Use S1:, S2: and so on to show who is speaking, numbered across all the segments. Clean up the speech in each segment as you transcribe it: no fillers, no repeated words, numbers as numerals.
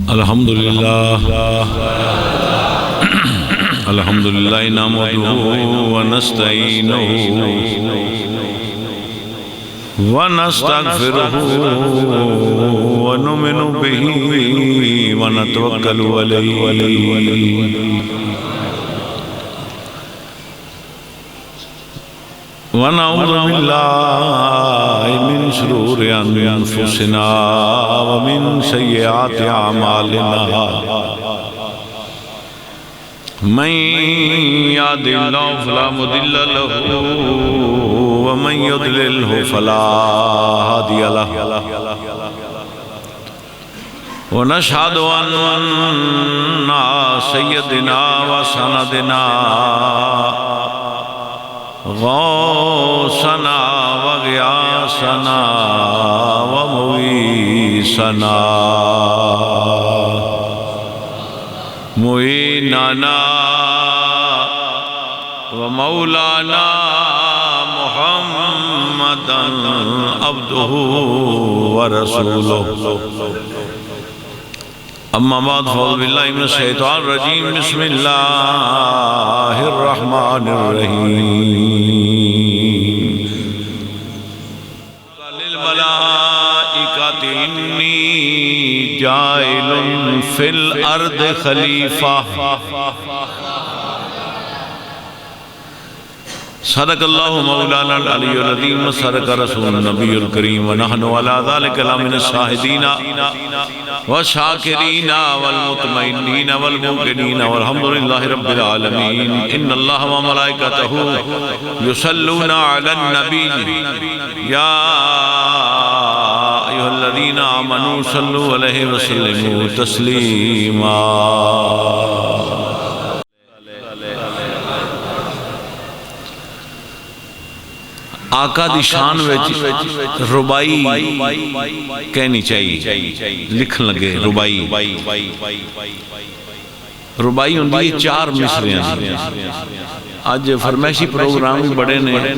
S1: الحمدللہ نحمدہ ونستعینہ ونستغفرہ ونؤمن بہ ونتوکل علیہ ونعوذ باللہ من شرور انفسنا ومن سیئات اعمالنا من یهد اللہ فلا مضل له ومن یضللہ فلا ہادی لہ ونشہد ان سیدنا وسندنا غوثنا وغیاثنا ومغیثنا معیننا ومولانا محمدا عبدہ ورسولہ اما بعد فاعوذ باللہ من الشیطان الرجیم بسم اللہ الرحمن الرحیم للملائکۃ انی جاعل فی الارض خلیفہ صدق اللہ مولانا العلی العظیم صدق رسول النبی الکریم ونحن علی ذلک لمن الشاہدین والشاکرین والمطمئنین والموقنین والحمدللہ رب العالمین ان اللہ وملائکتہ یصلون علی النبی یا ایھا الذین آمنوا صلوا علیہ وسلموا تسلیما آقا دی شان وچ ربائی کہنی چاہیے لکھن لگے ربائی ربائی ہوندی چار مصریاں آج فرمائشی پروگرام بھی بڑے نے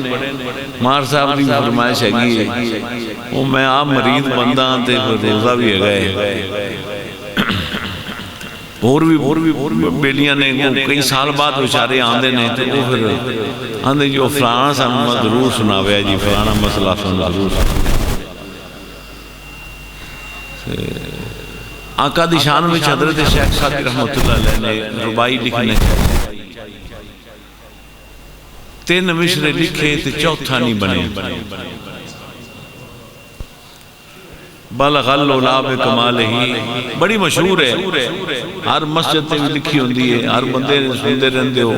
S1: مار صاحب دی فرمائش ہے وہ میں آپ مرید بندہ تے روزہ بھی ہے گئے اور بھی بیلیاں نے کئی سال بعد بیچارے آندے نے تو وہ پھر آندے جو فلانا سانوں ضرور سناویا جی فلانا مسئلہ سننا ضرور آقا دی شان میں حضرت شیخ سعدی رحمت اللہ علیہ نے ربائی لکھنے تین مشرے لکھے تو چوتھا نہیں بنے بلغ العلا بکمالہ بڑی مشہور ہے ہر مسجد تے بھی لکھی ہوندی ہے ہر بندے سندے رہندے ہو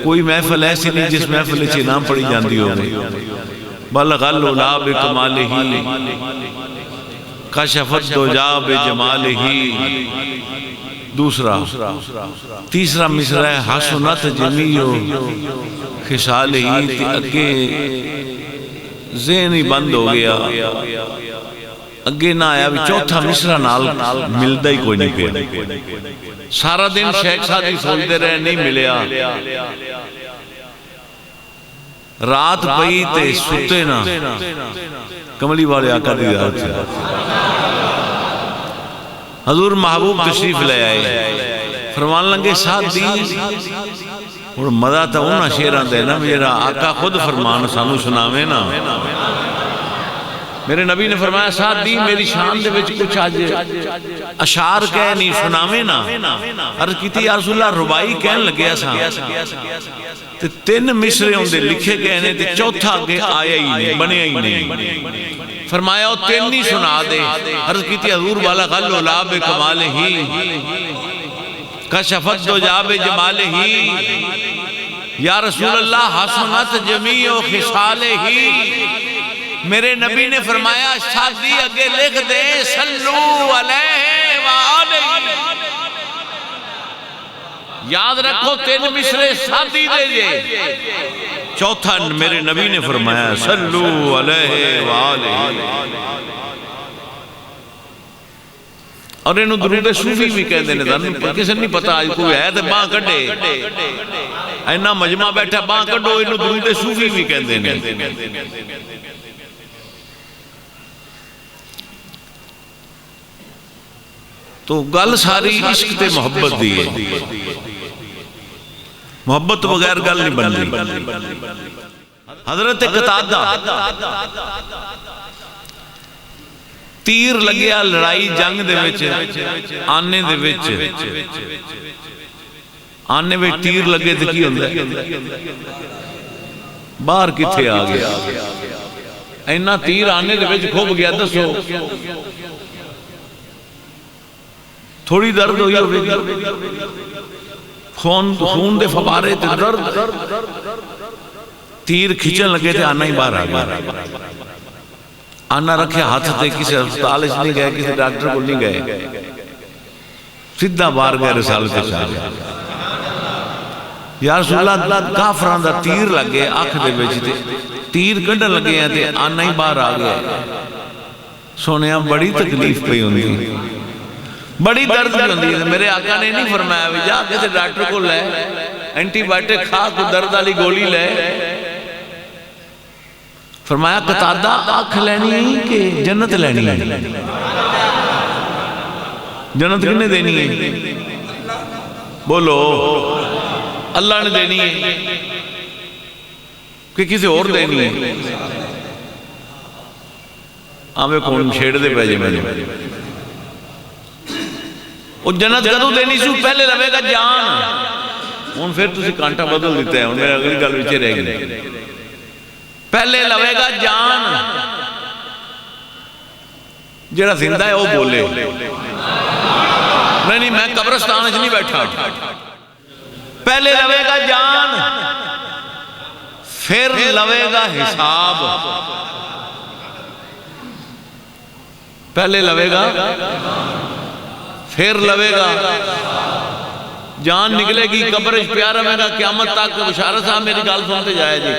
S1: کوئی محفل ایسی نہیں جس محفل چ نام پڑھی جاندی ہو بلغ العلا بکمالہ کشفت دجا بجمالہ دوسرا تیسرا مصرع ہے حسنت جمیع خصالہ اگے ذہن ہی بند ہو گیا اگے نہ آیا بھی چوتھا مصرع نال ملدہ ہی کوئی نہیں پیا سارا دن شیخ سعدی سوچتے رہے نہیں ملیا رات پئی تے ستے نہ کملی والے آقا دی زیارت سے حضور محبوب تشریف لے آئے فرمان لنگے ساتھ دی اور مدہ تا انہا شیران دے نا میرا آقا خود فرمان سانو سناوے نا میرے نبی نے فرمایا ساتھ دی میری شان دے وچ کچھ آج اشعار کہہ نہیں سناوے نا عرض کیتی یا رسول اللہ ربائی کہن لگیا سا تین مصرے ہوں دے لکھے کہنے تے چوتھا آگے آیا ہی نہیں بنے ہی نہیں فرمایا وہ تین نہیں سنا دے عرض کیتی حضور والا غل علا بکمالہ کشفت دجا بجمالہ یا رسول اللہ حسنت جمیع خصالہ میرے نبی نے فرمایا شادی اگے لکھ دے صلو علیہ وآلہ یاد رکھو تین مصرے شادی دے جے چوتھا میرے نبی نے فرمایا صلو علیہ وآلہ اور انہوں درود صوفی بھی کہہ دینے تھا کسی نہیں پتا کوئی ہے تو باں کڑے اینا مجمع بیٹھا باں کڑو انہوں درود صوفی بھی کہہ دینے تو گل ساری عشق تے محبت دی ہے، محبت تو بغیر گل نہیں بن رہی۔ حضرت قتادہ تیر لگیا لڑائی جنگ دے وچ، آنے دے وچ، آنے وچ تیر لگے تو کی ہوتا ہے؟ باہر کتھے آ گیا؟ اینا تیر آنے دے وچ کھوب گیا، دسو تھوڑی درد ہوئی ہوگی، خون دے فبارے تے درد، تیر کھچن لگے تھے، آنا ہی باہر آ گیا۔ آنا رکھے ہاتھ تے، کسی ہسپتال نہیں گئے، کسی ڈاکٹر کو نہیں گئے، سیدھا باہر گئے رسالت شاہ۔ یا رسول اللہ کافران دا تیر لگے آنکھ دے وچ تے تیر کڈن لگے ہیں تے آنا ہی باہر آ گیا۔ سونیا بڑی تکلیف پئی ہوندی، بڑی درد بھی ہوندی ہے۔ میرے آقا نے نہیں فرمایا بھی جا کسی ڈاکٹر کو لے، اینٹی بائیوٹک کھا کو درد والی گولی لے، فرمایا قتادہ آنکھ لینی کہ جنت لینی ہے؟ جنت کنے دینی ہے؟ بولو اللہ نے دینی ہے کہ کسی اور دینی ہے؟ آمیں کون چھیڑ دے پہ جی میں وہ جنت کدو دینی سو؟ پہلے لوے گا جان۔ ان پھر تسی کانٹا بدل دیتے ہیں، ان میں اگلی گل وچے رہ گئی، پہلے لوے گا جان۔ جڑا زندہ ہے وہ بولے، نہیں میں قبرستان اچھ نہیں بیٹھا، پہلے لوے گا جان، پھر لوے گا حساب۔ پہلے لوے گا پھر لوے گا، جان نکلے گی، قبرش پیارا میں گا قیامت تک۔ بشارت صاحب میری گال سنتے جائے جی،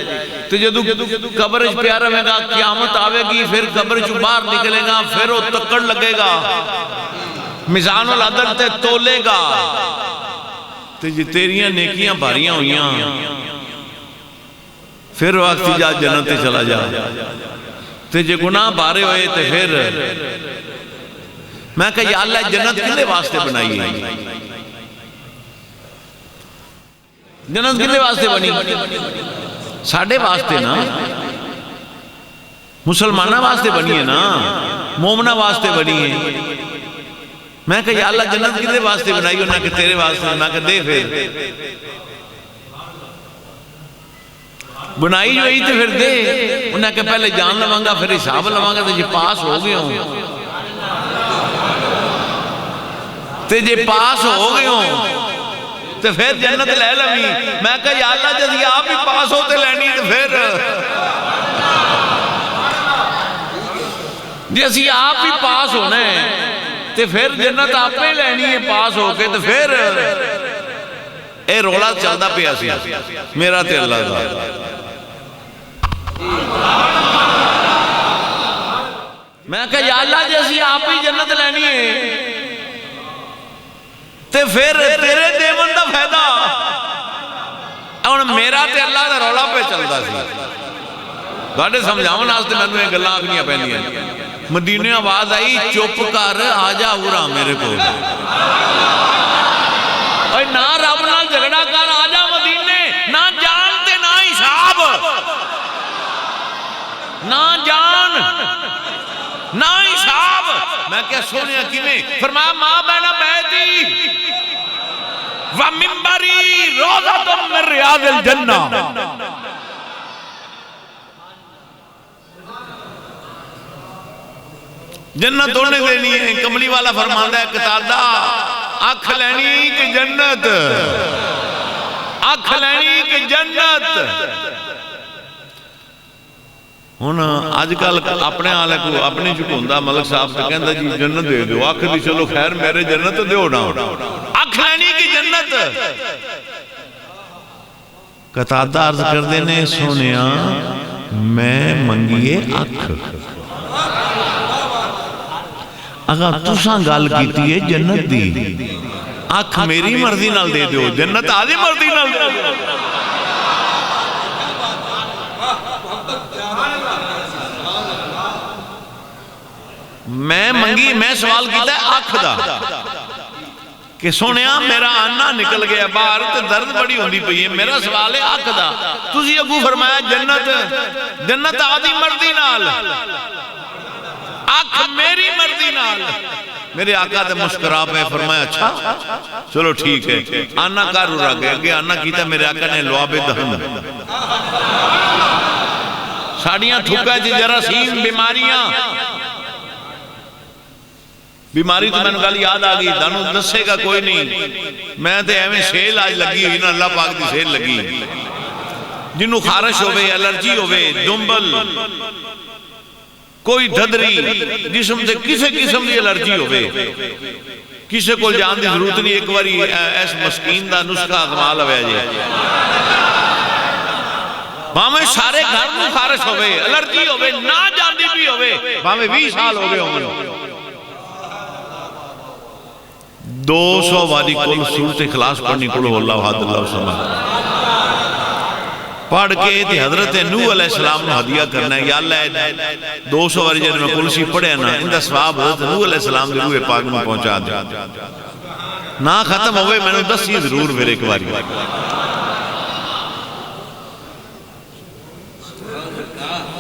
S1: تو جدو قبرش پیارا میں گا قیامت آوے گی، پھر قبرش باہر نکلے گا، پھر وہ تکڑ لگے گا، میزان العدل تے تولے گا، تو جی تیریاں نیکیاں بھاریاں ہوئیاں، پھر وقت جا جنت چلا جا، تو جی گناہ بھارے ہوئے تو پھر میں کہا یا اللہ جنت کنے واسطے بنائی ہے؟ جنت کنے واسطے بنی؟ ساڑھے واسطے نا، مسلمانہ واسطے بنی ہے نا، مومنہ واسطے بنی ہے۔ میں کہا یا اللہ جنت کنے واسطے بنائی ہو؟ نہ کہ تیرے واسطے، نہ کہ دے پھر بنائی جو ہی تو پھر دے۔ انہیں کہ پہلے جان لوانگا پھر حساب لوانگا، تو یہ پاس ہو گئے ہوں، تو جے پاس ہو گئے ہوں تو پھر جنت لے لوی۔ میں کہا یا اللہ جیسے آپ بھی پاس ہوتے لینی تو پھر جیسے آپ بھی پاس ہونے تو پھر جنت آپ پہ لینی ہے پاس ہو کے، تو پھر اے رولا چلدا پیا سی میرا تے اللہ دا۔ میں کہا یا اللہ جیسے آپ بھی جنت لینی ہے تے پھر تیرے دیون دا فائدہ، اور میرا تے اللہ دا رولا پہ چلدا سی۔ گاڑے سمجھاؤں ناستے میں نے گلہ آگنیاں پہنی ہیں۔ مدینے آواز آئی چپ کر آجا اورا میرے کو، اور نہ رب نال جھگڑا کر آجا مدینے، نہ جانتے نہ حساب، نہ جان نہ حساب۔ میں کیا سونے حکیمیں فرمایا ماں بینہ بیتی وَمِنْبَرِي رَوْضَةٌ مِّن رِّيَاضِ الْجَنَّةِ۔ جنت ہونے دینی ہے۔ کملی والا فرماندہ ہے قتادہ آنکھ لینی کہ جنت، آنکھ لینی کہ جنت۔ ہونا آج کل اپنے آلے کو اپنی چکوندہ ملک صاحب سے کہندہ جی جنت دے دو، آنکھ دی چلو خیر میرے جنت دے ہو نا، آنکھ لینی کی جنت۔ قتادہ عرض کر دینے سونیا میں منگیے آنکھ، اگر تساں گال کیتی ہے جنت دی، آنکھ میری مرضی نال دے دو، جنت آدھی مرضی نال دے دو۔ میں منگی میں سوال کیتا ہے اکھ دا کہ سونیا میرا آنا نکل گیا باہر تے درد بڑی ہوندی پئی ہے میرا سوال ہے اکھ دا تسی اگوں فرمایا جنت آدھی مردی نال اکھ میری مردی نال میرے آقا تے مسکرا پہ فرمایا اچھا چلو ٹھیک ہے آنا کارو رہ گئے کہ آنا کیتا میرے آقا نے لواب دہن ساڑیاں ٹھکا جی جراثیم بیماری تو میں نے کہا یاد آگئی دانو دسے گا کوئی نہیں میں تے ایویں سیل آج لگی ہوئی نا اللہ پاک دی سیل لگی جنہوں خارش ہوئے الرجی ہوئے دنبل کوئی دھدری جسم سے کسے قسم دی الرجی ہوئے کسے کو جان دی ضرورت نہیں ایک باری ایس مسکین دا نسخہ اغمال ہوئے جائے باہمیں سارے گھر میں خارش ہوئے الرجی ہوئے نہ جان دی بھی ہوئے باہمیں 20 سال ہوئے ہوں 200 والی کل سورت اخلاص پڑھنی کلو اللہ حد اللہ سمجھ پڑھ کے تھی حضرت نوح علیہ السلام نے ہدیہ کرنا ہے یا اللہ 200 والی جن میں کل سی پڑھے نا اندہ ثواب حضرت نوح علیہ السلام نے روح پاک میں پہنچا دیا نہ ختم ہوئے میں نے 10 ہی ضرور میرے ایک باری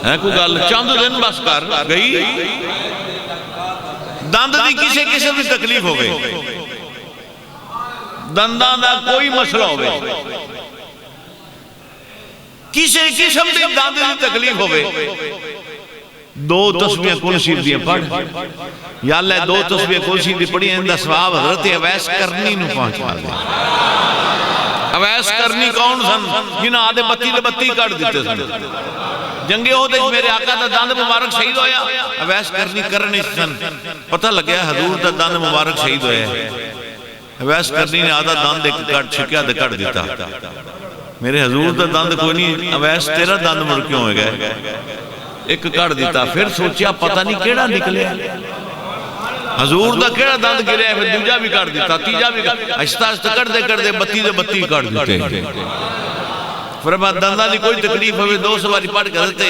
S1: ہے کوئی گل چاند دن بس کر گئی دند دی کسی کسی بھی تکلیف ہوئے دندان دا کوئی مسئلہ ہوئے کسی قسم دی دند دی تکلیف ہوئے 2 تسبیح کل شریف دیا پڑھ یا اللہ 2 تسبیح کل شریف دی پڑھی اندہ ثواب حضرت اویس کرنی نو پہنچا دیا اویس کرنی کون سن جنہاں آدھے بتی کٹ دیتے سن جنگے ہو دے میرے آقا دا داند مبارک شہید ہویا اویس کرنی کرنی سن پتہ لگیا حضور دا داند مبارک شہید ہویا اویس کرنی نے آدھا داند ایک کٹ چھکیا دے کٹ دیتا میرے حضور دا داند کوئی نہیں اویس تیرا داند مر کیوں ہوئے گئے ایک کٹ دیتا پھر سوچیا پتہ نہیں کیڑا نکلے حضور دا کیڑا داند گرے پھر دوجہ بھی کٹ دیتا تیجہ بھی کٹ اشتہ کٹ دے بتی کٹ دیتے فرمایا دندہ دی کوئی تکلیف ہوئے 200 باری پڑھ کے حضرت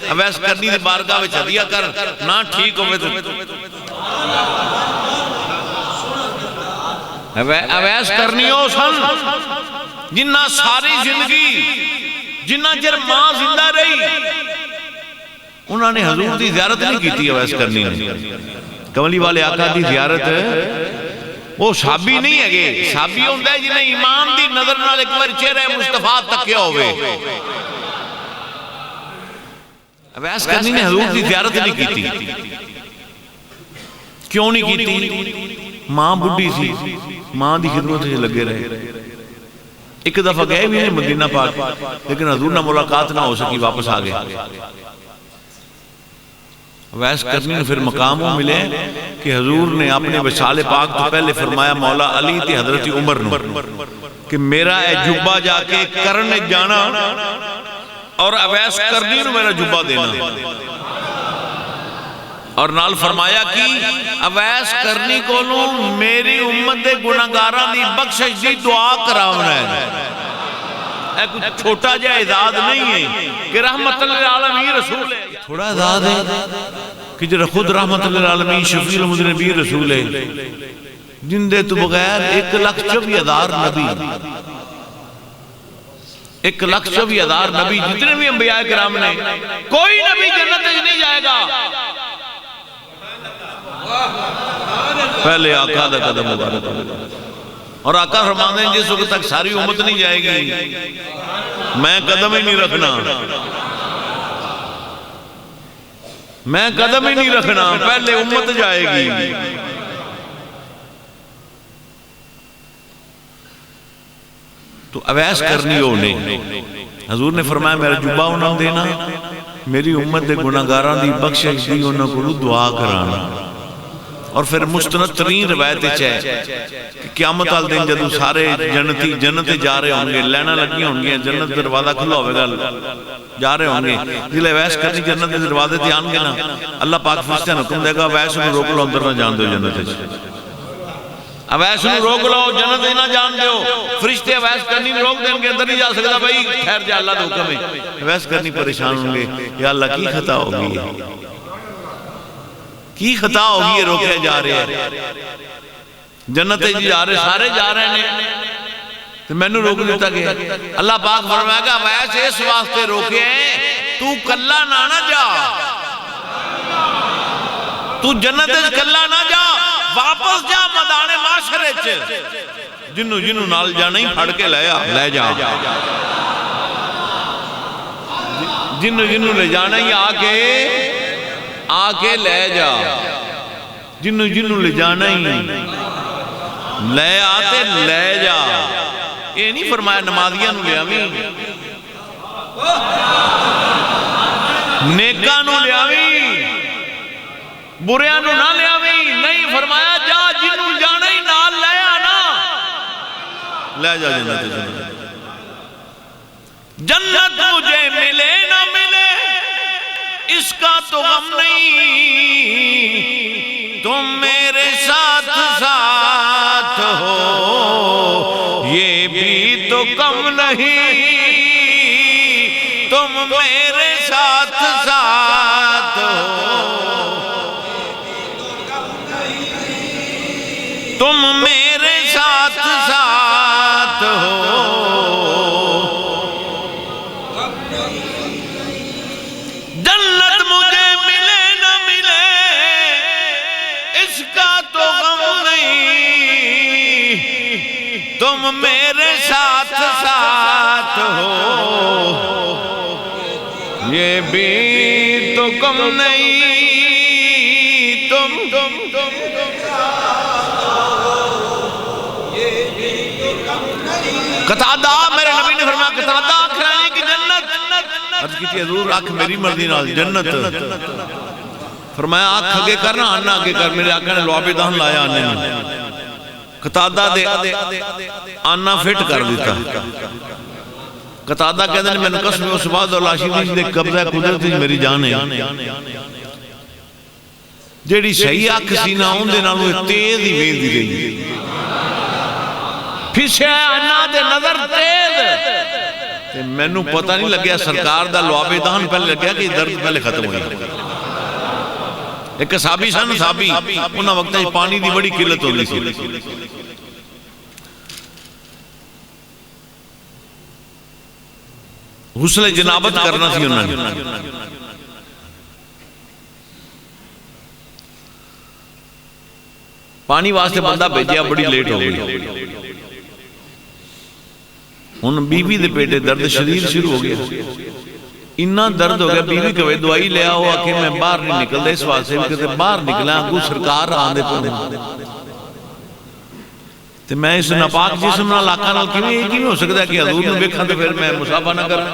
S1: اویس کرنی دی بارگاہ وچ ہدیہ کر نہ ٹھیک ہوئے تو اویس کرنی ہو سن جنہ ساری زندگی جنہ جر ماں زندہ رہی انہوں نے حضور دی زیارت نہیں کی تھی اویس کرنی نے کملی والے آقا دی زیارت وہ صحابی نہیں ہے گے صحابی ہوندہ ہے جنہیں ایمان دی نظر نہ ایک بار چہرہ مصطفیٰ تک کیا ہوئے اویس کرنی نے حضور دی زیارت نہیں کی تھی کیوں نہیں کی تھی ماں بڑھی سی ماں دی خدمت سے لگے رہے ایک دفعہ گئے بھی نہیں مدینہ پاک لیکن حضور نہ ملاقات نہ ہو سکی واپس آگے اویس کرنی نے پھر مقاموں ملے کہ حضور نے اپنے وصال پاک تو پہلے فرمایا مولا علی تے حضرت عمر نو کہ میرا اے جبہ جا کے کرنے جانا اور اویس کرنی نو میرا جبہ دینا اور نال فرمایا کہ اویس کرنی کو لوں میری امت دے گناہگاراں دی بخشش دی دعا کراونا ہے اے کچھ چھوٹا جا اعداد نہیں ہے کہ رحمت للعالمین رسول ہے تھوڑا اعداد ہے کہ جرہ خود رحمت للعالمین شفیع المذنبین رسول ہے جن دے تو بغیر 1,24,000 نبی 1,24,000 نبی جتنے بھی انبیاء کرام نے کوئی نبی جنت نہیں جائے گا پہلے آقا دا قدم مبارک اور آقا فرمانے ہیں جس وقت تک ساری امت نہیں جائے گی میں قدم ہی نہیں رکھنا میں قدم ہی نہیں رکھنا پہلے امت جائے گی تو اویس کرنی ہو نہیں حضور نے فرمایا میرا جبہ انہوں دینا میری امت دے گناہگاراں دی بخشش دی انہوں کو دعا کرانا اور پھر مستند ترین روایت چاہے کہ قیامت آل دن جدو سارے جنت جا رہے ہوں گے لینا لگی ہوں گے جنت دروازہ کھلا ہوئے گا جا رہے ہوں گے جلے ویس کرنی جنت دروازے تھی آن گے نا اللہ پاک فرشتہ حکم دے گا ویس انہوں روک لو اندر نہ جان دو جنت ویس انہوں روک لو جنت نہ جان دو فرشتے ویس کرنی روک دیں گے اندر نہیں جا سکتا بھائی خیر جا اللہ دے حکم ہے ویس کرنی پریشان ہوں گے یا اللہ کی خطا ہوگی کی خطا ہوگی یہ روکے جا رہے ہیں؟ جنت جا رہے سارے جا رہے ہیں تو میں نے روک دیتا گیا۔ اللہ پاک فرمائے گا ویسے اس واسطے روکے ہیں تو کلا نہ جا، تو جنت کلا نہ جا، واپس جا میدان معاشرے چ، جنوں نال جانا ہی پھڑ کے لے جا، جنوں لے جانا ہی آ کے لے جا، جنوں لے جانا ہی لے آتے لے جا۔ یہ نہیں فرمایا نمازیاں نو لے آویں، نیکاں نو لے آویں، بریاں نو نہ لے آویں، نہیں فرمایا جا جنوں جانا ہی نال لے آنا، لے جا جنت۔ جنت مجھے ملے نہ ملے اس کا تو غم نہیں، تم میرے ساتھ ساتھ ہو یہ بھی تو کم نہیں، تم میرے ساتھ ساتھ ہو، تم میرے ساتھ ساتھ ہو، جنت مجھے ملے نہ ملے اس کا تو غم نہیں، تم میرے ساتھ ساتھ ہو یہ بھی تو کم نہیں، تم قتادہ میرے نبی نے فرمایا قتادہ آنکھ رہے کہ جنت، عرض کی تھی حضور آنکھ میری مرضی نال جنت، فرمایا آنکھ آگے کرنا آنا آگے کر، میرے آقا نے لعاب دہن لایا آنے میں، قتادہ دے آنا فٹ کر دیتا، قتادہ کہتے ہیں میں نے قسم اس بعد اور لاشی دیش دے قبضہ قدرت میری جان ہے، جیڑی صحیح آنکھ سینہ ہوں دے نالوں تیز ہی وین دی گئی، پیچھے آنا دے نظر تیز، میں نو پتہ نہیں لگیا سرکار دا لعاب دہن پہلے لگیا کہ درد پہلے ختم ہوئی۔ ایک صحابی سن صحابی انہاں وقت پانی دی بڑی قلت ہوئی سی، غسل جنابت کرنا سی انہوں نے، پانی واسطے بندہ بھیجیا بڑی لیٹ ہو گئی، ان بیوی دے پیٹے درد شدید شروع ہو گیا، انہا درد ہو گیا، بیوی کہوئے دوائی لے آؤ کہ میں باہر نہیں نکل دے، اس واسطے بھی کہتے باہر نکلا کو سرکار آندے پڑے، تو میں اس ناپاک جسم نہ لاکھا نال کیوں یہ کیوں ہو سکتا ہے کہ حضور نے بیکھا تو پھر میں مصافہ نہ کرنا،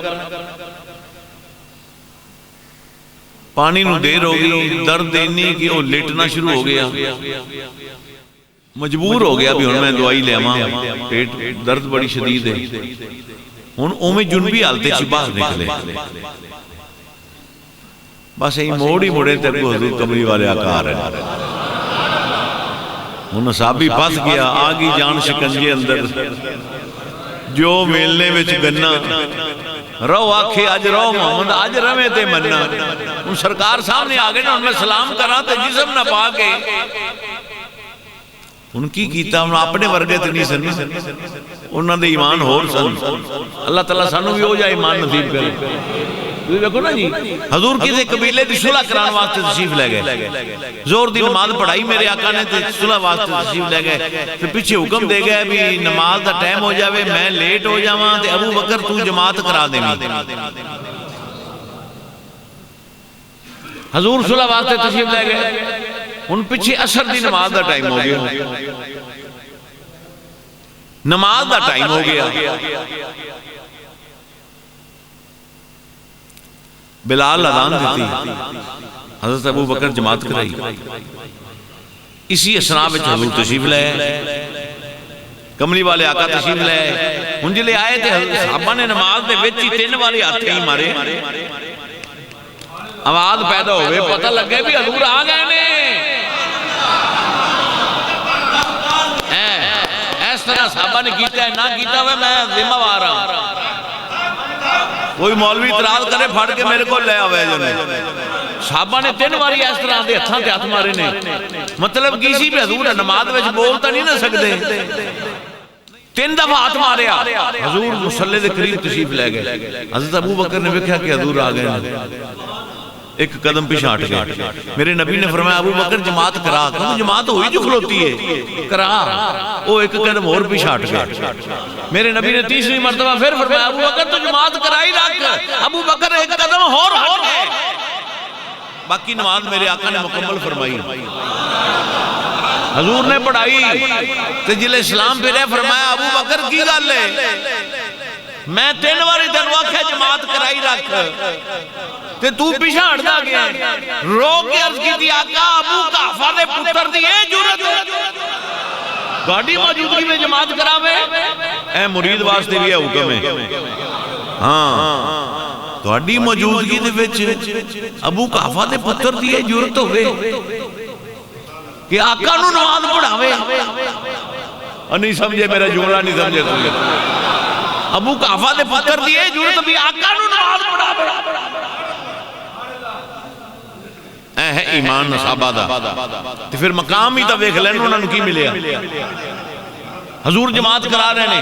S1: پانی نو دیر ہو گئی، درد دینی کہ وہ لیٹنا شروع ہو گیا، مجبور ہو گیا بھی ہن میں دوائی لے آواں، پیٹ درد بڑی شدید ہے، ہن اومیں جنبی حالتے چھ باہر نکلے، بس یہی موڑی موڑے تک کو حضور کمری والے آقا رہے ہیں، ہن صحابی پھنس گیا، آگی جان شکنجے اندر، جو میلنے وچ گنا رو آکھے آج رو محمد آج روے تے مننا، ان سرکار سامنے آگے نا ان میں سلام کرا تے جسم نہ پاکے، ان کی کیتا انہوں اپنے ورگے تے نہیں سن، انہوں نے ایمان ہور سن، اللہ تعالیٰ سانو بھی ہو جائے ایمان نصیب کرے۔ دیکھو نا جی حضور کسی قبیلے دی صلح کران واسطے تشریف لے گئے، زور دی نماز پڑھائی میرے آقا نے تے صلح واسطے تشریف لے گئے، پھر پیچھے حکم دے گئے بھی نماز دا ٹائم ہو جاوے میں لیٹ ہو جاواں تے ابو بکر تو جماعت کرا دے میں، حضور صلح واسطے تشریف لے گئے، ان پیچھے عصر دی نماز دا ٹائم ہو گیا، نماز دا ٹائم ہو گیا، بلال اذان دیتی، حضرت ابو بکر جماعت کرائی، اسی اسنا میں حضور تشریف لائے، کملی والے آقا تشریف لائے، ان جلے آئے تھے صحابہ نے نماز دے وچی تین والے ہاتھ ہی مارے، آواز پیدا ہوئے پتہ لگ گئے بھی حضور آ گئے نے، اس طرح صحابہ نے کیتا ہے نہ کیتا ہوئے میں ذمہ وار ہوں، کوئی مولوی اعتراض کرے پھاڑ کے میرے کو لے آوے جنے، صحابہ نے 3 واری اس طرح دے ہتھاں تے ہاتھ مارے نے. مطلب کی سی بھی حضور نماز وچ بول تا نہیں نہ سکدے. 3 دفعہ ہاتھ ماریا. حضور مصلی دے قریب تشریف لے گئے. حضرت ابو بکر نے دیکھا کہ حضور آ گئے. ایک قدم پیچھے ہٹ گئے. میرے نبی نے فرمایا ابو بکر جماعت کرا. کہوں جماعت ہوئی جو کھلوتی ہے کرا. وہ ایک قدم اور پیچھے ہٹ گئے. میرے نبی نے تیسری مرتبہ پھر فرمایا ابو بکر تو جماعت کرائی رکھ. ابو بکر ایک قدم اور ہٹ گئے. باقی نماز میرے آقا نے مکمل فرمائی. حضور نے پڑھائی تے جلے اسلام پہ رہے فرمایا ابو بکر کی گل ہے میں 3 واری تینوں آکھیا جماعت کرائی رکھ تے تو پیچھے ہٹدا گیا. رو کے عرض کی تھی آقا ابو قحافہ دے پتر دی اے جرت گاڑی موجودگی میں جماعت کراوے. اے مرید واسطے بھی ہے حکم ہے. ہاں گاڑی موجودگی دے وچ ابو قحافہ دے پتر دی اے جرت ہوئے کہ آقا نو نماز پڑھاوے. نہیں سمجھے میرا جملہ نہیں سمجھے تمہیں. ابو قحافہ دے پتر دی اے جرت بھی آقا نو نماز پڑھاوے. اے ہے ایمان صحابہ دا. تو پھر مقام ہی تا ویکھ لین انہاں نوں کی ملیا. حضور جماعت کرا رہے نے.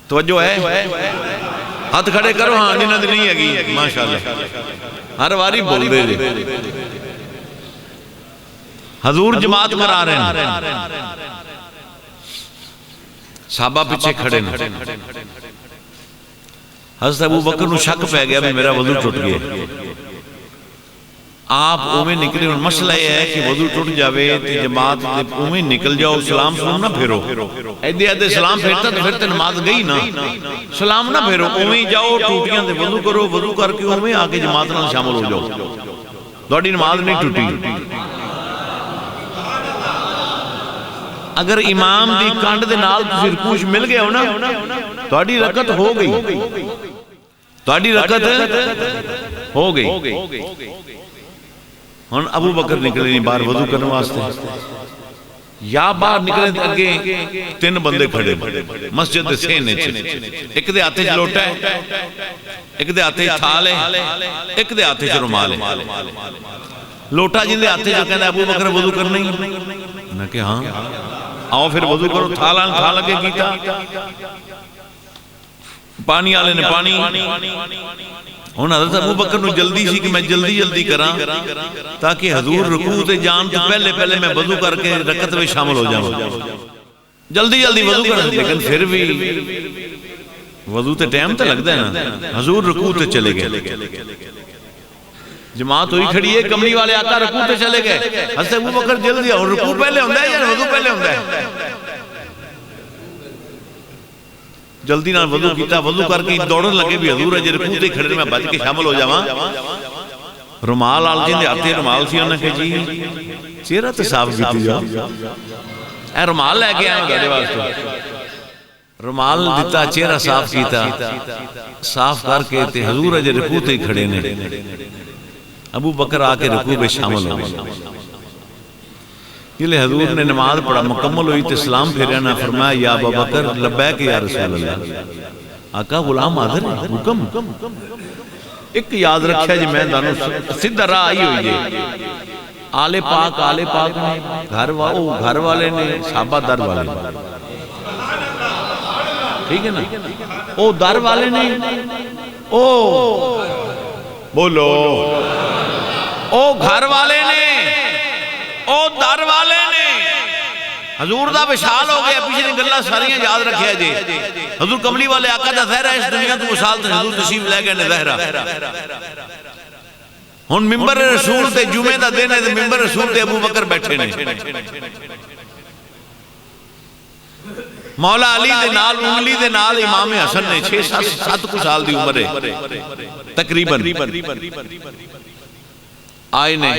S1: توجہ ہے ہاتھ کھڑے کرو. ہاں جنہاں دی نہیں ہے ماشاءاللہ ہر واری بول دے جی. حضور جماعت کرا رہے ہیں. صحابہ پیچھے کھڑے ہیں. حضرت ابو بکر نو شک پہ گیا بھی میرا وضو ٹوٹ گیا. آپ اومیں نکلے. مسئلہ یہ ہے کہ وضو ٹوٹ جاوے تے جماعت اومیں نکل جاؤ سلام سن نہ پھیرو. ایدے ایدے سلام پھیرتا تو پھر تے نماز گئی نا. سلام نہ پھیرو اومیں جاؤ ٹوٹیاں تے وضو کرو. وضو کر کے اومیں آکے جماعت نہ شامل ہو جاؤ. دوڑی نماز نہیں ٹوٹی. اگر امام دی کانڈ دے نال تسی رکوع مل گئے ہو نا تہاڈی رکعت ہو گئی. تہاڈی رکعت ہو گئی. ہن ابو بکر نکلے نہیں باہر وضو کرنے واسطے. یا باہر نکلے اگے 3 بندے کھڑے مسجد دے سینے چ. ایک دے ہاتھ وچ لوٹا ہے, ایک دے ہاتھ وچ تھال ہے, ایک دے ہاتھ وچ رومال ہے. لوٹا جن دے ہاتھ وچ کہندا ابو بکر وضو کرنا ہی. میں کہ ہاں آؤ پھر وضو کرو. تھالان تھال اگے کیتا. پانی والے نے پانی. ہن حضرت ابو بکر نو جلدی سی کہ میں جلدی جلدی کراں تاکہ حضور رکوع تے جان تو پہلے پہلے میں وضو کر کے رکعت میں شامل ہو جاواں. جلدی جلدی وضو کریں. لیکن پھر بھی وضو تے ٹائم تے لگدا ہے نا. حضور رکوع تے چلے گئے. جماعت ہوئی کھڑی ہے. کملی والے آقا رکوع تے چلے گئے. حضرت ابو بکر جلدی اور رکوع پہلے ہوندا ہے یا وضو پہلے ہوندا ہے؟ جلدی نال وضو کیتا. وضو کر کے دوڑن لگے بھی حضور اجے رکوع تے کھڑے میں بچ کے شامل ہو جاواں. رومال آل جن دے ہاتھ رومال سی انہاں کہ جی چہرہ تے صاف کیتی جا. اے رومال لے کے آئے گھر واسطے. رومال دیتا چہرہ صاف کیتا. صاف کر کے تے حضور اجے رکوع تے کھڑے نے. ابو بکر آ کے رکوع میں شامل ہو گئے. یہ حضور نے نماز پڑھا مکمل ہوئی تے سلام پھیرا نہ فرمایا یا ابو بکر لبیک یا رسول اللہ. آقا غلام حاضر ہے حکم. ایک یاد رکھیا جی میں دانوں سیدھا راہ آئی ہوئی ہے. آل پاک نے گھر والے نے صحابہ در والے نے. ٹھیک ہے نا. او در والے نے او بولو او گھر والے نے او در والے نے. حضور دا وصال ہو گیا. پیچھے دی گلاں ساریاں یاد رکھیا جی. حضور کملی والے آقا دا ظہرا اس دنیا تو وصال تے حضور تشریف لے گئے نے ظہرا. ہن منبر رسول تے جمعے دا دن ہے تے منبر رسول تے ابو بکر بیٹھے نے. مولا علی دے نال انگلی دے نال امام حسن نے 6-7 کو سال دی عمر ہے تقریباً. آئے نے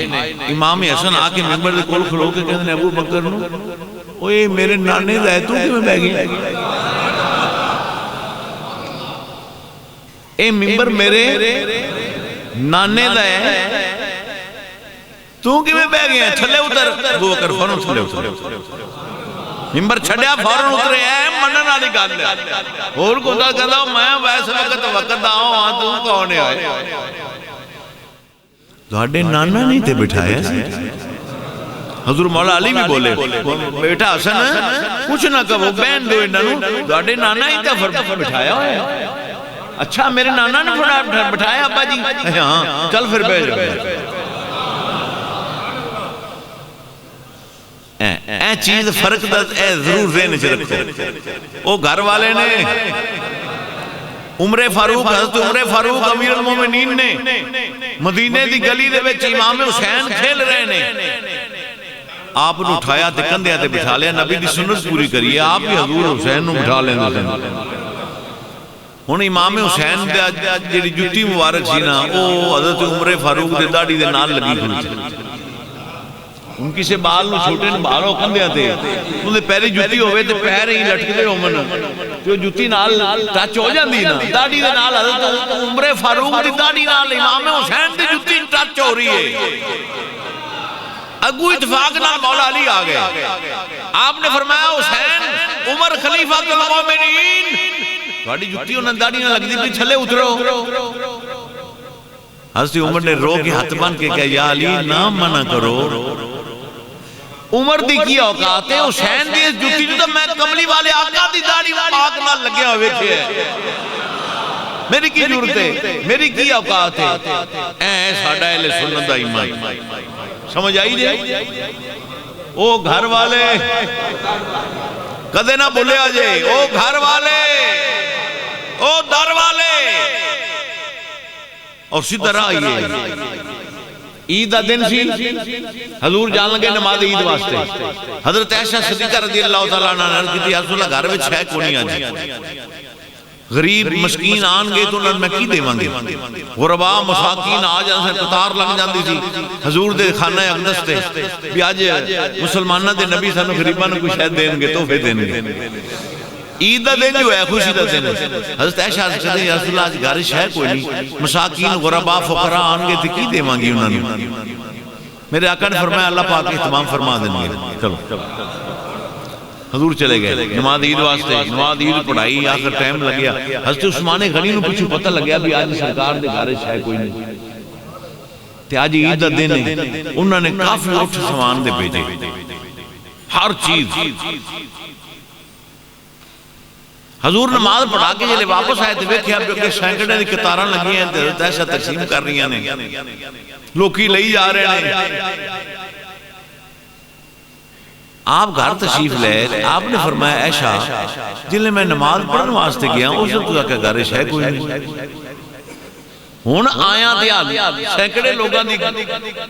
S1: امام حسن آ کے منبر دے کول کھلو کے کہندے نے ابو بکر نو اوئے میرے نانے دا ہے تو کیویں بہ گیا. اے منبر میرے نانے دا ہے تو کیویں بہ گیا. تھلے اتر. ابو بکر فوراً تھلے اتر. منبر چھڑیا فوراً اترے. اے منن والی گل ہے. اور کوتا کہندا میں ویس وقت دا ہاں تو کون ہے. تہاڈے نانا نہیں تے بٹھایا سی؟ حضور مولا علی بھی بولے بیٹا حسن کچھ نہ کہو بہن دو انہوں تہاڈے نانا ہی تے بٹھایا ہوئے. اچھا میرے نانا نے بٹھایا ابا جی؟ ہاں چل پھر بیٹھ جاؤ. اے چیز فرق دا اے ضرور ذہن چ رکھو. او گھر والے نے عمر فاروق حضرت عمر فاروق امیر المومنین نے مدینے دی گلی دے وچ امام حسین کھیل رہے نے. آپ نے اٹھایا تے کندھے تے بٹھا لیا. نبی دی سنت پوری کریے آپ بھی حضور حسین نو بٹھا لیں. ہن امام حسین دی جڑی جُتی مبارک سی نا او حضرت عمر فاروق دی داڑھی دے نال لگی ہوئی سی. ان کی سے بال نو چھوٹے نو بارو کندھے تے ان دے پیری جُتی ہوئے تے پیر ہی لٹکدے ہومن تے جُتی نال ٹچ ہو جاندی نا داڑھی دے نال. حضرت عمر فاروق دی داڑھی نال امام حسین دی جُتی ٹچ ہو رہی ہے. اگو اتفاق نال مولا علی آ گئے. آپ نے فرمایا حسین عمر خلیفہ المومنین تہاڈی جُتی انہاں داڑھی نال لگدی پئی تھلے اترو. حضرت عمر نے رو کے ہاتھ بن کے کہا یا علی نہ منع کرو. عمر دی کی اوقات ہے حسین دی اس جُتی جو تو میں کملی والے آقا دی داڑھی پاک نال لگیا ہوئے تھے. میری کی ضرورت ہے میری کی اوقات ہے. اے ساڈا اہل سنت دا ایمان سمجھ آئی جائے. او گھر والے کدے نہ بھولے آجے. او گھر والے او در والے اور اسی طرح آئیے. عید دا دن سی حضور جان لگے نماز عید واسطے. حضرت عائشہ صدیقہ رضی اللہ تعالیٰ عنہ نے عرض کی تھی رسول اللہ گھر وچ ہے کونی آجی غریب مسکین آن گئے تو انہوں نے میں کی دے مانگے. غرباء مساکین آ جان سے قطار لگ جاندی تھی حضور دے خانہ اقدس تے بھی آج مسلمانہ دے نبی سانو غریباں نے کوئی شاید دیں گے تحفے دیں گے. عید دا دن جو ہے خوشی دا دن. حضرت عائشہ کہتے ہیں یا رسول اللہ آج گھرش ہے کوئی نہیں مساکین غرباء فقراء آن گئے تھے کی دے مانگی انہوں نے. میرے آقا نے فرمایا اللہ پاک اہتمام فرما دیں گے. چلو حضور چلے گئے نماز عید واسطے. نماز عید پڑھائی آخر ٹائم لگ گیا. حضرت عثمان غنی نو پچھو پتہ لگ گیا بھی آج سرکار دے گھرش ہے کوئی نہیں تے آج عید دا دن ہے. انہوں نے کافی اٹھ سامان دے بھیجے ہر چیز. حضور نماز پڑھا کے جلے واپس آئے تھے ویکھیا کہ سینکڑے دی قطاراں لگی ہیں حضرت عائشہ تقسیم کر رہی ہیں لوکی لئی جا رہے ہیں. آپ گھر تشریف لے آپ نے فرمایا عائشہ جلے میں نماز پڑھنے واسطے گیا اس وقت کا گھرش ہے کوئی نہیں. ہن آیا دیا سینکڑے لوگاں دی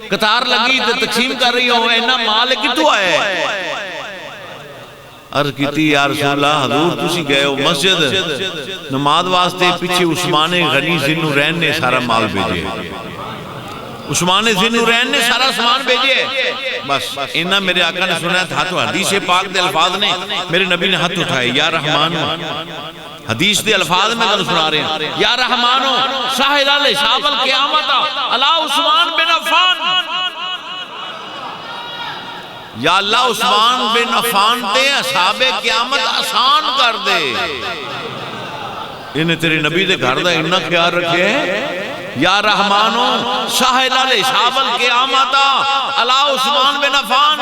S1: قطار لگی تے تقسیم کر رہی ہو اینا مال کتوں آیا ہے. عرض کیتی یا رسول اللہ حضور تسی گئے ہو مسجد نماز واسطے پیچھے عثمان غنی ذوالنورین نے سارا مال بھیجے. عثمان ذوالنورین نے سارا سامان بھیجے. بس انہاں میرے آقا نے سنا تھا تو حدیث پاک دے الفاظ نے میرے نبی نے ہاتھ اٹھائے یا رحمان حدیث دے الفاظ میں گل سنا رہے ہیں یا رحمانو شاہد علی شاب القیامت علی عثمان بن عفان. یا اللہ عثمان بن عفان دے اصحاب قیامت آسان کر دے. انہیں تیرے نبی دے گھر دا انہا خیال رکھے یا رحمانو شاہد علی حساب القیامت علی عثمان بن عفان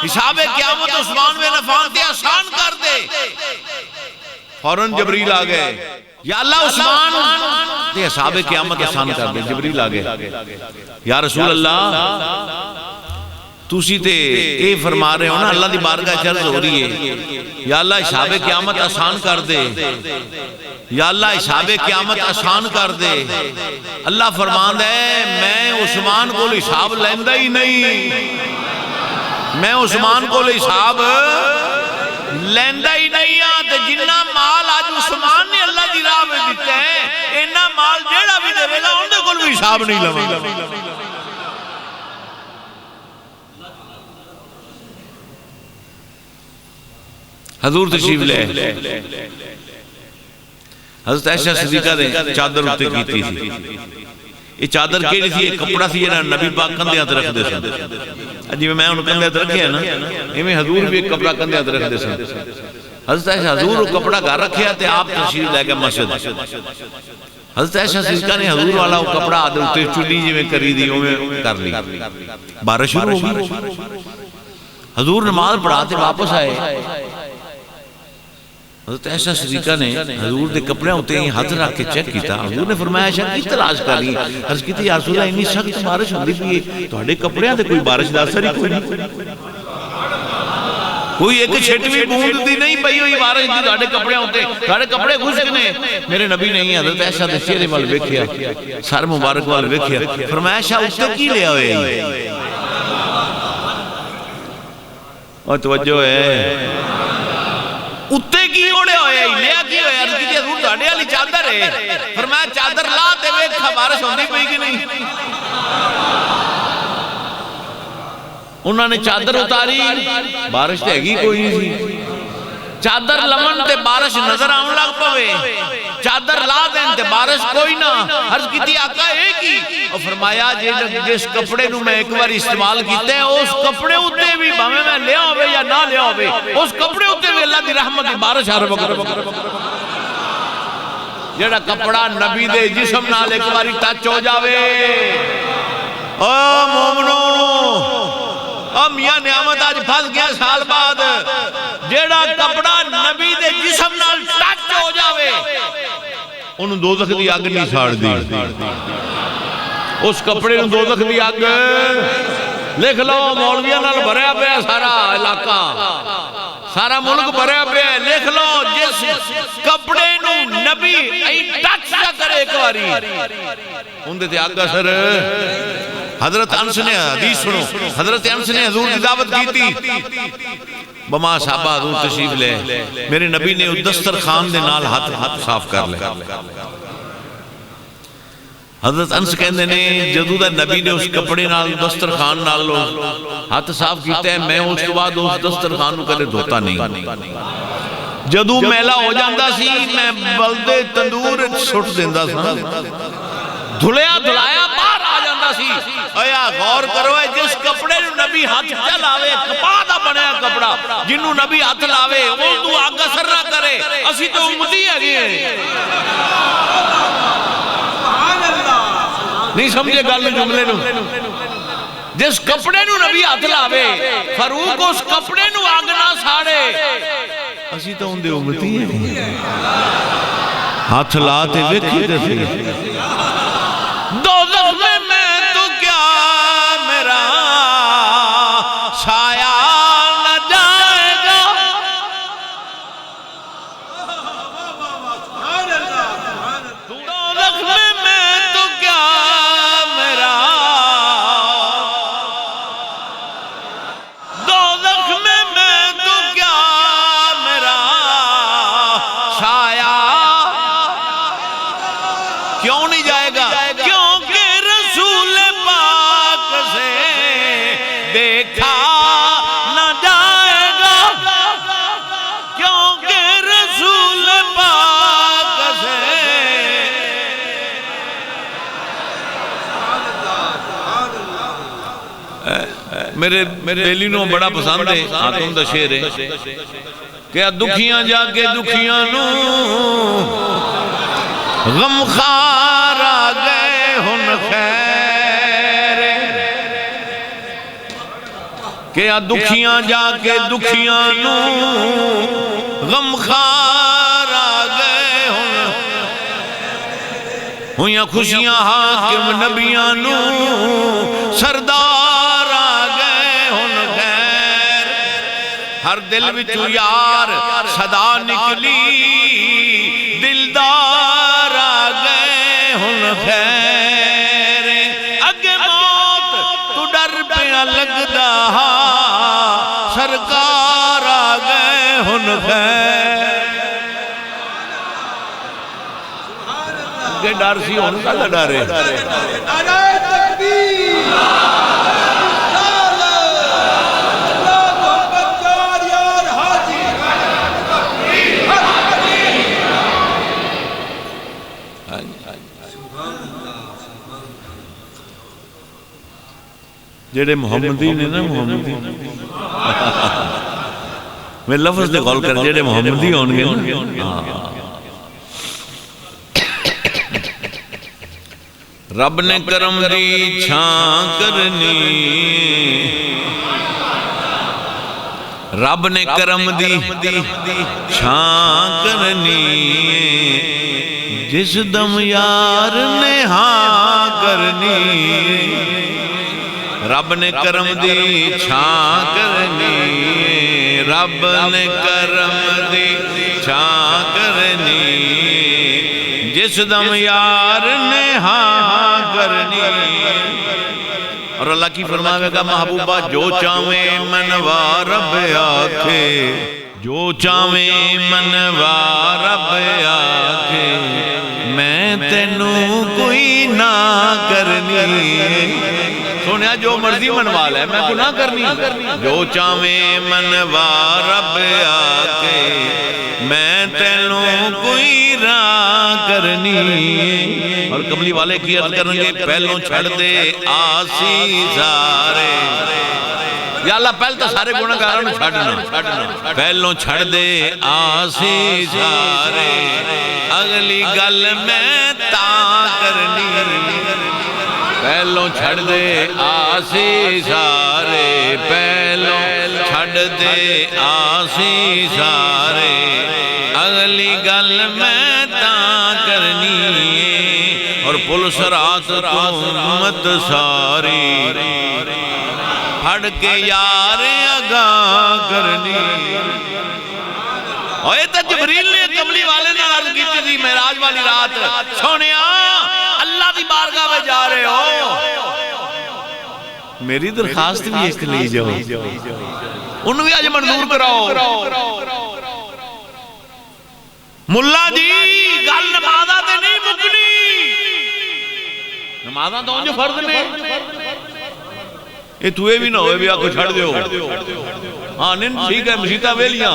S1: حساب قیامت عثمان بن عفان دے آسان کر دے. فوراً جبریل آ گئے یا اللہ عثمان دے حساب قیامت آسان کر دے. جبریل آ گئے یا رسول اللہ تُسی تے اے فرما رہے ہو نا اللہ دی بارگاہ چرز ہو رہی ہے یا اللہ حساب قیامت آسان کر دے یا اللہ حساب قیامت آسان کر دے. اللہ فرمان ہے میں عثمان کو حساب لیندہ ہی نہیں. میں عثمان کو حساب لیندہ ہی نہیں آتے. جنہ مال آج عثمان نے اللہ دی راہ میں دیتے ہیں انہا مال جیڑا بھی دے ویلا انہیں کو حساب نہیں لگا. حضور تشریف لے حضرت عائشہ صدیقہ نے چادر اٹھتے کیتی تھی. یہ چادر کیڑی تھی ایک کپڑا تھی جنہاں نبی پاک کندھے ہاتھ رکھ دے سن. جی میں انہوں کندھے ہاتھ رکھے ہیں نا ایمیں حضور بھی ایک کپڑا کندھے ہاتھ رکھ دے سن. حضرت عائشہ حضور کپڑا گھر رکھیا تے آپ تشریف لے کے مسجد. حضرت عائشہ صدیقہ نے حضور والا وہ کپڑا آدھے اتے چلی جی میں کری دی میں کر لی. بارش شروع ہو گئی. حضور نماز پڑھاتے واپس آئے. حضرت عائشہ صدیقہ نے حضور دے کپڑے ہوتے ہی ہاتھ رکھ کے چیک کیتا. حضور نے فرمایا عائشہ کی تلاش کر رہی؟ عرض کی تھی یا رسول اللہ انی سخت بارش ہوندی پئی ہے تواڈے کپڑیاں تے کوئی بارش دا اثر ہی کوئی نہیں. کوئی ایک چھٹ بھی بوند دی نہیں پئی ہوئی بارش دی تواڈے کپڑے ہوتے. تواڈے کپڑے خشک نے. میرے نبی نے حضرت عائشہ دے چہرے وال ویکھیا, سر مبارک وال ویکھیا. فرمایا عائشہ اوتے کی لیا ہوئے؟ اور توجہ ہے اتے کی اوڑے ہوئے لیا کی ہوئے؟ عرض کی حضور تواڈے والی چادر ہے. فرمایا چادر لا تے ویکھ بارش ہوندی پئی کہ نہیں. انہوں نے چادر اتاری, بارش تے ہی کوئی نہیں سی. چادر لمن تے بارش نظر آن لگ پوے. چادر لا دین تے بارش کوئی نہ. عرض کی تھی آقا ایک ہی. اور فرمایا جس کپڑے نو میں ایک بار استعمال کیتے ہیں اس کپڑے ہوتے بھی بھامے میں لیا ہوئے یا نہ لیا ہوئے اس کپڑے ہوتے بھی اللہ دی رحمت دی بارش ہر وقت. جیڑا کپڑا نبی دے جسم نال ایک باری ٹچ ہو جاوے, او مومنوں میاں نعمت آج پھنس گیا سال بعد. جیڑا کپڑا نبی دے جسم نال ٹچ ہو جاوے انہوں دوزخ دی آگ نہیں ساڑ دی. اس کپڑے نوں دوزخ دی آگ لکھ لو. مولویاں نال بھریا پیا سارا علاقہ, سارا ملک بھریا پیا. لکھ لو جس کپڑے نوں نبی ٹچ نہ کرے ایک باری اندے تے آگ اثر. حضرت انس نے حدیث سنو, حضرت انس نے حضور کی دعوت کی تھی. بما صحابہ حضور تشریف لے, میرے نبی نے دسترخوان دے نال ہاتھ صاف کر لے. حضرت انس کہندے نے جدوں دا نبی نے اس کپڑے نال دسترخوان نال ہاتھ صاف کیتا ہے میں اس کے بعد اس دسترخوان نوں کدے دھوتا نہیں. جدوں میلا ہو جاندا سی میں بلدے تندور سٹ دیندا سا, دھلیا دھلایا باہر آ جاندا سی. ایا غور کرو جس کپڑے نوں نبی ہاتھ لاوے کپاہ دا بنیا کپڑا جنوں نبی ہاتھ لاوے وہ تو آگ اثر نہ کرے. اسی تو امتی ہے نہیں سمجھے گل جملے نوں. جس کپڑے نوں نبی ہاتھ لاوے فاروق اس کپڑے نوں آگ نہ ساڑے. اسی تو اندے امتی ہیں. ہاتھ لاتے ویکھی تے سی دوزخ میں تو کیا میرا سایہ نہ جائے گا. دوزخ میں تو کیا میرا, دوزخ میں تو کیا میرا سایہ کیوں نہیں جائے گا؟ کیونکہ رسول پاک سے دیکھا نہ جائے گا. کیونکہ رسول پاک سے میرے بیلی نو بڑا پسند ہے آتم دا شیر ہے کہ دکھیاں جا کے دکھیاں نو غمخار آ گئے ہن خیر. کہ دکھیاں جا کے دکھیاں نو غمخار آ گئے ہن, ہویاں خوشیاں حاکم نبیاں نو سردار آ گئے ہن خیر. ہر دل وچوں یار صدا نکلی دلدار آ گئے ہن خیر. اگے موت تو ڈر پیا لگدا سرکار آ گئے ہن خیر. اگے ڈر سی ہن کدا ڈر ہے؟ نعرہ تکبیر جڑے محمدی نے نا محمدی میں لفظ دے غور کر جڑے محمدی ہون گے رب نے کرم دی چھان کرنی رب نے کرم دی چھان کرنی جس دم یار نے ہاں کرنی رب نے کرم دی چھان کرنی رب نے کرم دی چھان کرنی جس دم یار نے ہاں کرنی اور اللہ کی فرماوے گا محبوبہ جو چاہویں منوا رب آکھے جو چاہویں منوا رب آکھے میں تینوں کوئی نہ کرنی سونیا جو مرضی منوا لے میں گناہ کرنی جو چاہویں منوا رب آکھے میں تینوں کوئی راہ کرنی اور کملی والے کی عرض کریں گے پہلوں چھڑ دے آسی سارے یا اللہ پہل تو سارے گناہگاروں چھڑنا پہلوں چھڑ دے آسی سارے اگلی گل میں تاں کرنی پہلوں چھڑ دے آسی سارے پہلوں چھڑ دے آسی سارے اگلی گل میں تاں کرنی اور پل سرات تو امت ساری پھڑ کے یار اگاں کرنی اور یہ تو جبریل نے کملی والے نے عرض کی تھی معراج والی رات سونیا اللہ دی بارگاہ میں جا رہے ہو میری درخواست بھی ایک لے جاؤ انہوں بھی آج منظور کراؤ ملا جی گل نمازہ تے نہیں مکنی نمازہ تو جو فرض نے یہ توے بھی نہ ہوئے بھی آکو چھڑ دیو ہاں نن ٹھیک ہے مسیطہ ویلیاں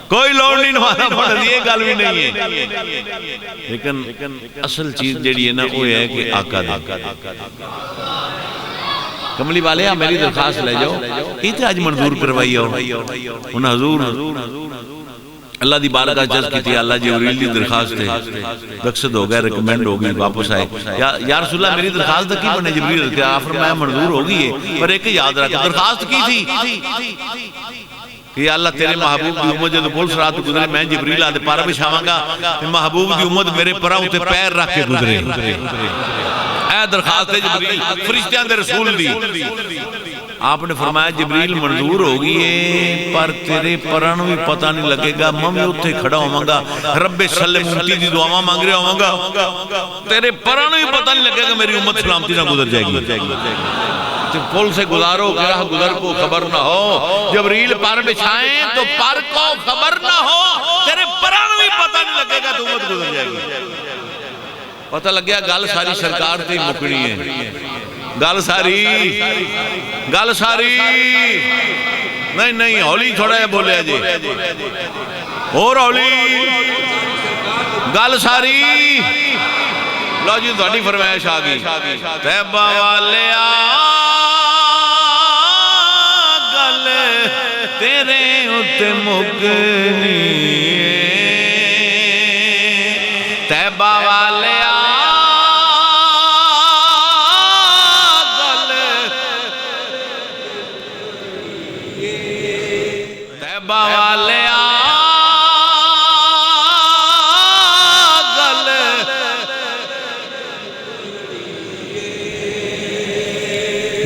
S1: کوئی لوڑ نہیں نمازہ پڑھ دیئے گل بھی نہیں ہے لیکن اصل چیز جڑی ہے نا وہ ہے کہ آقا دے کملی والے آپ میری درخواست لے جاؤ ایتے آج منظور کروائی ہو انہا حضور اللہ دی بارگاہ جذب کی تھی اللہ جبریل دی درخواست ہے دقصد ہو گئے ریکمینڈ ہو گئی واپس آئے یا رسول اللہ میری درخواست کی بنے جبریل کہ آپ فرمایا منظور ہو گئی ہے پر ایک یاد رکھا درخواست کی تھی کہ یا اللہ تیرے محبوب دی امت جدو پول سرات گزرے میں جبریل آدھے پارا بچھاواں گا کہ محبوب دی امت میرے پراؤں تے پیر رکھ کے گزرے اے درخواست ہے جبریل فرشتیاں دے رسول دی آپ نے فرمایا جبریل منظور ہوگی ہے پر تیرے پران بھی پتہ نہیں لگے گا میں اتھے کھڑا ہوں گا رب سلم امتی دی دعاواں مانگ رہا ہوں گا تیرے پران بھی پتہ نہیں لگے گا میری امت سلامتی نہ گزر جائے گی پل سے گزارو کہ راہ گزر کو خبر نہ ہو جبریل پر بچھائیں تو پر کو خبر نہ ہو تیرے پران بھی پتہ نہیں لگے گا تو امت گزر جائے گی پتہ لگ گیا گال ساری سرکار تھی مکڑی ہے گال ساری نہیں ہولی چھوڑا ہے بولے جی اور ہولی گال ساری لو جی تھوڑی فرمائش آگئی تیبہ والے گل تیرے اتے مکنی تیبہ والے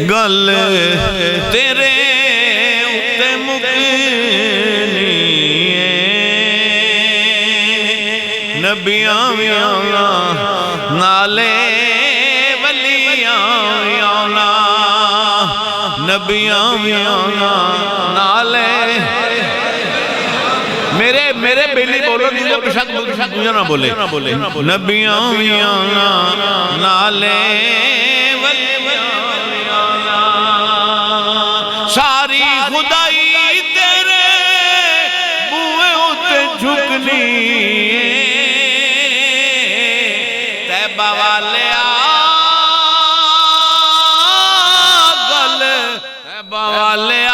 S1: گل تیرے اتے مکنی نبیاں نالے ولیاں نبیاں نالے میرے بیلی بولو دیجئے بشک مجھے نہ بولے نبیاں نالے ساری خدائی تیرے بوئے ہوتے جھکنی تیبہ والے گل تیبہ والے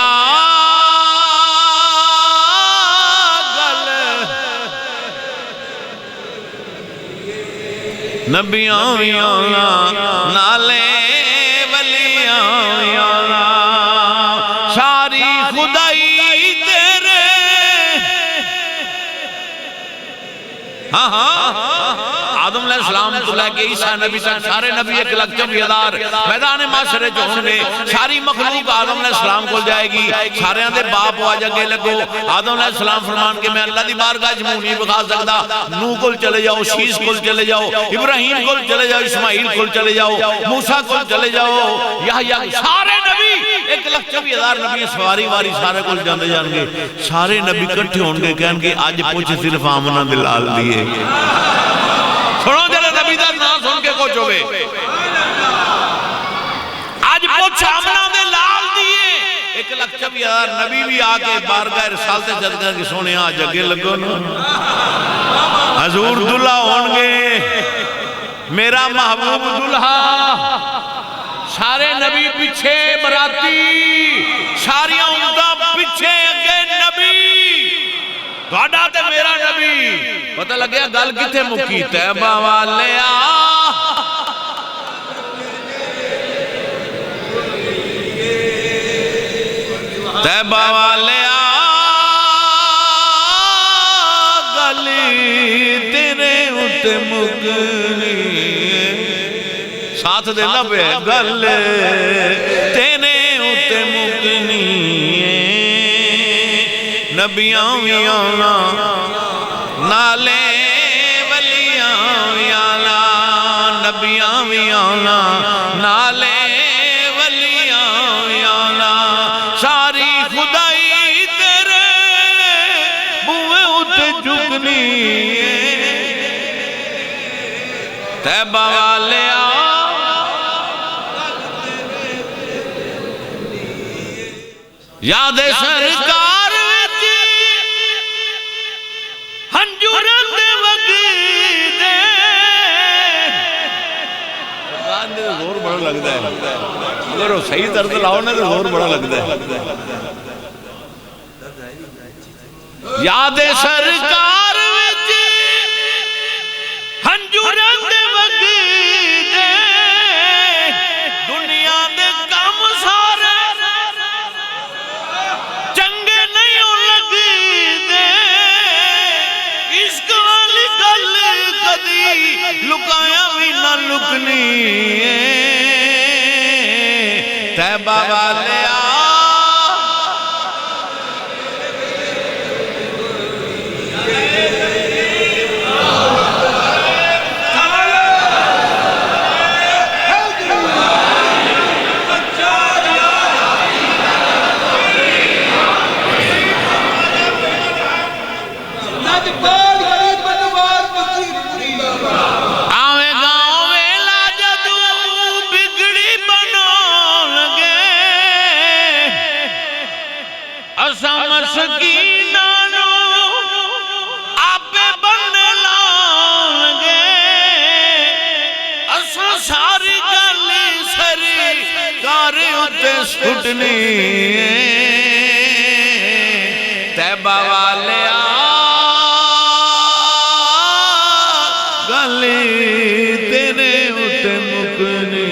S1: نبیاں وی آنا نالے ولیاں وی آنا ساری خدائی تیرے ہاں آدم علیہ السلام تو لے کے عیسیٰ نبی تک سارے نبی 1,24,000 میدان معاشرے جو ہوں گے ساری مخلوق آدم علیہ السلام کو جائے گی سارے آدھے باپ ہوا جگہ لگو آدم علیہ السلام فرمان کے میں اللہ دی بارگاہ جمعوں نہیں بخا سکتا نوح کل چلے جاؤ شیس کل چلے جاؤ ابراہیم کل چلے جاؤ اسماعیل کل چلے جاؤ موسیٰ کل چلے جاؤ یحییٰ سارے نبی 1,24,000 نبی سواری واری سارے کل جاندے جان گے سارے نبی کٹھے ہوں گے کہن گے آج پوچھ صرف آمنہ بلال دیئے سنو جلے نبی دا نا سن کے کچھ ہوئے آج پوچھ آمنہ بلال دیئے 1,24,000 نبی بھی آگے بارگاہ رسالتے جد کر کے سونے آج اگے لگو نا حضور دلہا ہونگے میرا محبوب دلہا سارے نبی پیچھے براتی ساری امتہ پیچھے اگے نبی دوڑا تے میرا نبی پتہ لگیا گل کتے مکی تیبہ والے تیبہ والے گلی تیرے اتے مکنی ساتھ دے لبے گل تیرے اتے مکنی نبیاں وی آنا نالے ولیاں وی آنا نبیاں وی آنا نالے ولیاں وی آنا ساری خدائی تیرے بوئے اتے جھکنی تیبہ والے یاد سرکار وچ ہنجورن دے وگی دے گانے دے زور بڑا لگتا ہے اگر وہ صحیح طرز لاؤ نا تو زور بڑا لگتا ہے یاد سرکار وچ ہنجورن دے وگی دے دنیا دے کام سارے چنگے نہیں لگی دے عشق والی گل کدی لکایا بھی نہ لکنی تیبہ والے سٹنی تیبہ والے گلی تیرے اتے مکنی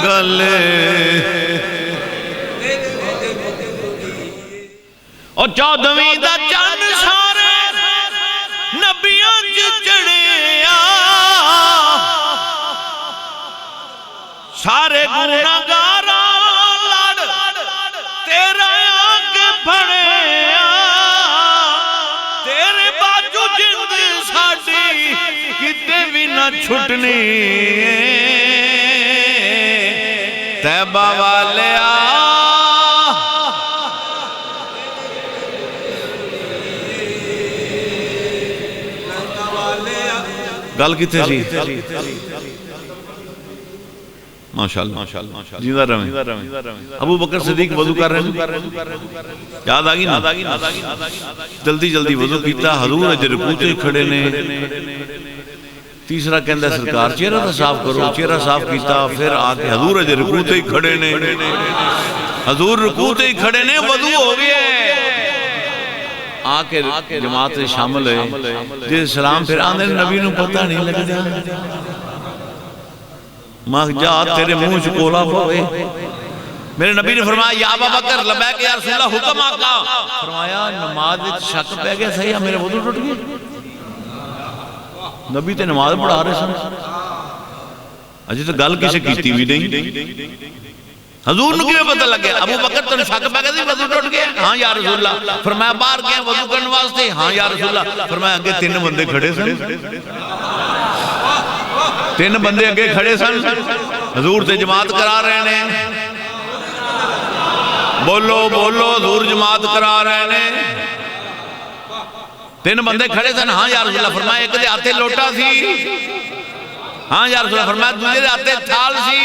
S1: گلے اور 14ویں دا چند سارے نبیوں چڑھیا سارے گناہگاراں لڑ تیرا آگے بڑھیا تیرے باجو جند ساڑی کتے بھی نہ چھٹنی تیبہ والے گل کتے جی ماشاءاللہ جیدہ رہے ابو بکر صدیق وضو کر رہے ہیں یاد آگی نا جلدی جلدی وضو کیتا حضور اجر رکوتے کھڑے نے تیسرا کہندہ سرکار چہرہ تھا صاف کرو چہرہ صاف کیتا پھر آکے حضور اجر رکوتے ہی کھڑے نے حضور رکوتے ہی کھڑے نے وضو ہو گئے آ کے جماعت سے شامل ہوئے، جس سلام پھر آندے نبی نو پتہ نہیں لگدا، ماں جا تیرے منہ چ کولا پوے۔ میرے نبی نے فرمایا یا ابا بکر لبیک یا رسول اللہ، حکم آقا۔ فرمایا نماز وچ شک پہ گیا صحیح میرے وضو ٹوٹ گیا، نبی تے نماز پڑھا رہے سن، اجے تو گل کسے کیتی بھی نہیں، حضور نو کیویں پتہ لگ گیا؟ ابو بکر تینوں شک پہ گیا سی وضو ٹوٹ گیا؟ ہاں یا رسول اللہ۔ فرمایا باہر گئے وضو کرنے واسطے؟ ہاں یا رسول اللہ۔ فرمایا اگے 3 بندے کھڑے سن، 3 بندے اگے کھڑے سن، حضور تے جماعت کرا رہے ہیں، بولو بولو حضور جماعت کرا رہے ہیں، 3 بندے کھڑے سن۔ ہاں یا رسول اللہ۔ فرمایا ایک دے ہاتھے لوٹا سی، ہاں یا رسول اللہ۔ فرمایا دوسرے دے ہاتھے تھال سی،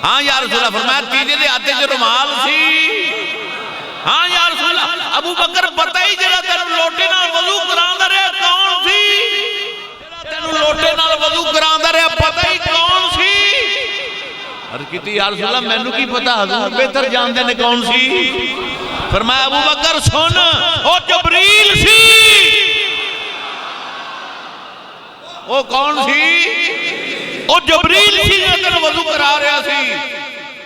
S1: ہاں یا رسول اللہ۔ فرمایا تیجے دے ہاتھے جو رومال سی، ہاں یا رسول اللہ۔ ابو بکر پتہ ہی جڑا تینوں لوٹے نال وضو کراندا رہیا کون سی؟ تینوں لوٹے نال وضو کراندا رہیا پتہ ہی کون سی؟ عرض کیتی یا رسول اللہ مینوں کی پتہ، حضور بہتر جاندے نے کون سی؟ فرمایا ابو بکر سن، او جبریل سی۔ او کون سی؟ او جبریل سی جڑا تینوں وضو کرا رہا سی،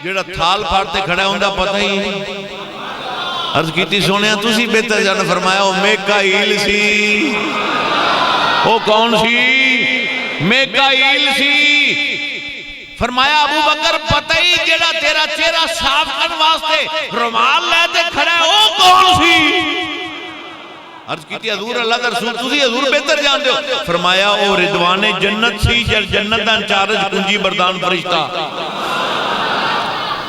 S1: جڑا تھال پھاڑتے کھڑا ہوندا پتہ ہی نہیں۔ عرض کیتی سونیا تسی بہتر جان۔ فرمایا او میکائیل سی۔ او کون سی؟ میکائیل سی۔ فرمایا ابو بکر پتہ ہی جڑا تیرا چہرہ صاف کرنے واسطے رومال لے تے کھڑا ہے او کون سی؟ عرض کیتی حضور اللہ دا رسول تسی حضور بہتر جان دے ہو۔ فرمایا او رضوان جنت سی، جنت دا انچارج کنجی بردان فرشتہ۔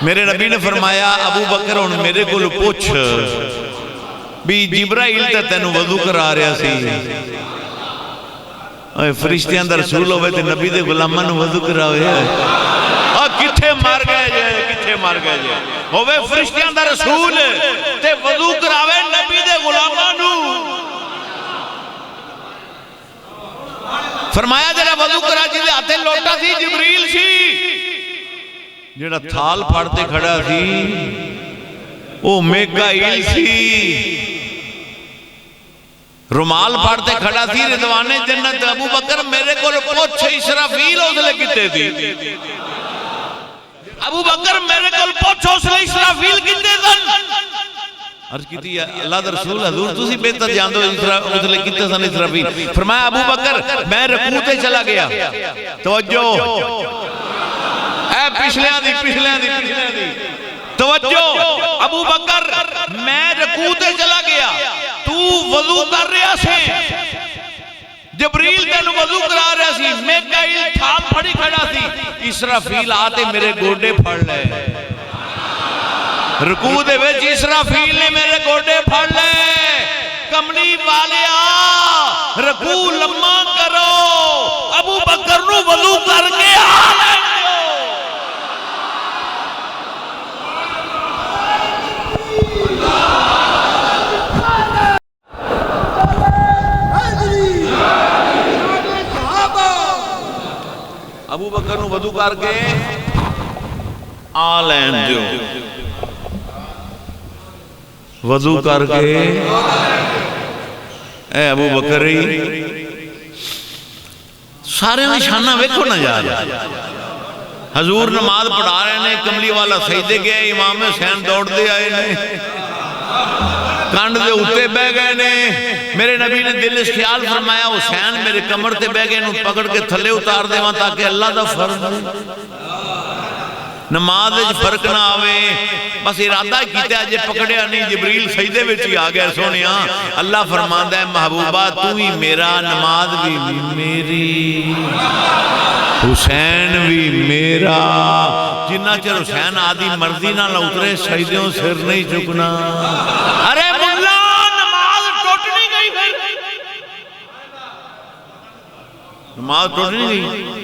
S1: میرے نبی نے فرمایا ابو بکر ہن میرے کول پوچھ بھی جبرائیل تے تینوں وضو کرا رہا سی، فرشتیاں دا رسول ہوئے تے نبی دے غلاماں نوں وضو کراوے، کتھے مار گئے جے، کتھے مار گئے جے؟ ہوئے فرشتیاں دا رسول تے وضو کراوے نبی دے غلاماں نوں۔ فرمایا جڑا وضو کرا جدے ہاتھے لوٹا سی جبریل سی، جڑا تھال پھاڑتے کھڑا سی او میکائیل سی، رومال پھاڑتے کھڑا سی رضوان جنت۔ ابو بکر میرے کو پوچھ اسرافیل اس لئے کتے تھی، ابو بکر میرے کو پوچھ اس لئے اسرافیل کتے تھن؟ عرض کیتی اللہ دا رسول حضور تسی بہتر جان دو اس لئے کتے سن اسرافیل۔ فرمایا ابو بکر میں رکوع تے چلا گیا، توجہ اے پچھلیاں دی توجہ، ابو بکر میں رکوع تے چلا گیا، تو وضو کر رہا سے، جبریل تینوں وضو کرا رہا سی، میکائیل تھال پھڑی کھڑا سی، اسرافیل آتے میرے گوڑے پھڑ لے، رکوع دے وچ اسرافیل نے میرے گوڑے پھڑ لے۔ کملی والیا رکوع لمحہ کرو، ابو بکر نو وضو کر کے آ لے۔ ابو بکر نو وضو کر کے آ لین دیو، وضو کر کے اے ابو بکر سارے نشانہ ویکھو نہ جا رہا۔ حضور نماز پڑھا رہے ہیں، کملی والا سجدے گئے، امام حسین دوڑ دے آئے نے، کانڈ دے اتے بہ گئے نے۔ میرے نبی نے دل اس خیال فرمایا حسین میرے کمر تے بہ گئے، انہوں پکڑ کے تھلے اتار دے وہاں تاکہ اللہ دا فرض نماز فرق نہ آوے۔ بس ارادہ کیتا جے پکڑیا نہیں، جبریل سجدے وچ ہی آ گیا سونیا۔ اللہ فرماندا ہے محبوبہ تو ہی میرا، نماز بھی میری، حسین بھی میرا۔ جنہ چر حسین آدھی مرضی نہ اترے سجدوں سر نہیں چکنا۔ ارے مولا نماز ٹوٹ نہیں گئی، پھر نماز ٹوٹ نہیں گئی۔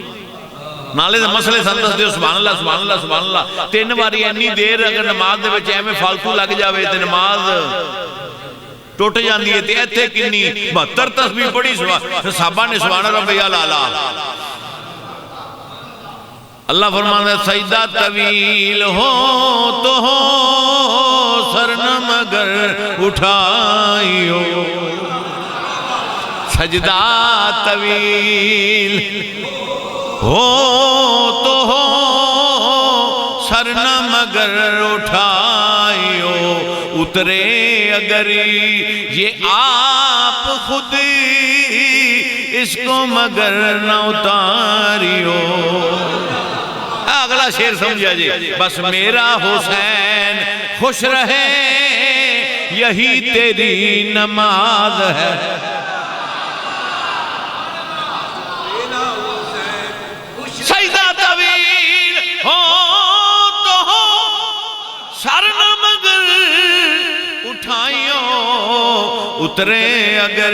S1: نالے دے مسئلے سندس دے سبحان اللہ سبحان اللہ سبحان اللہ 3 باری اینی دیر اگر نماز دے وچ ایویں فالتو لگ جاوے تے نماز ٹوٹ جاندی ہے۔ تے ایتھے کنی 72 تسبیح پڑھی صحابہ نے سبحان ربی الاعلیٰ۔ اللہ فرماتا ہے سجدہ طویل ہو تو ہو سرنم مگر اٹھائیو سجدہ طویل ہو تو ہو سر نہ مگر اٹھائیو اترے اگر یہ آپ خود اس کو مگر نہ اتاریو اگلا شعر سمجھا جی بس میرا حسین خوش رہے یہی تیری نماز ہے سجدہ طویل ہو تو ہو سر نہ مگر اٹھائیو اترے اگر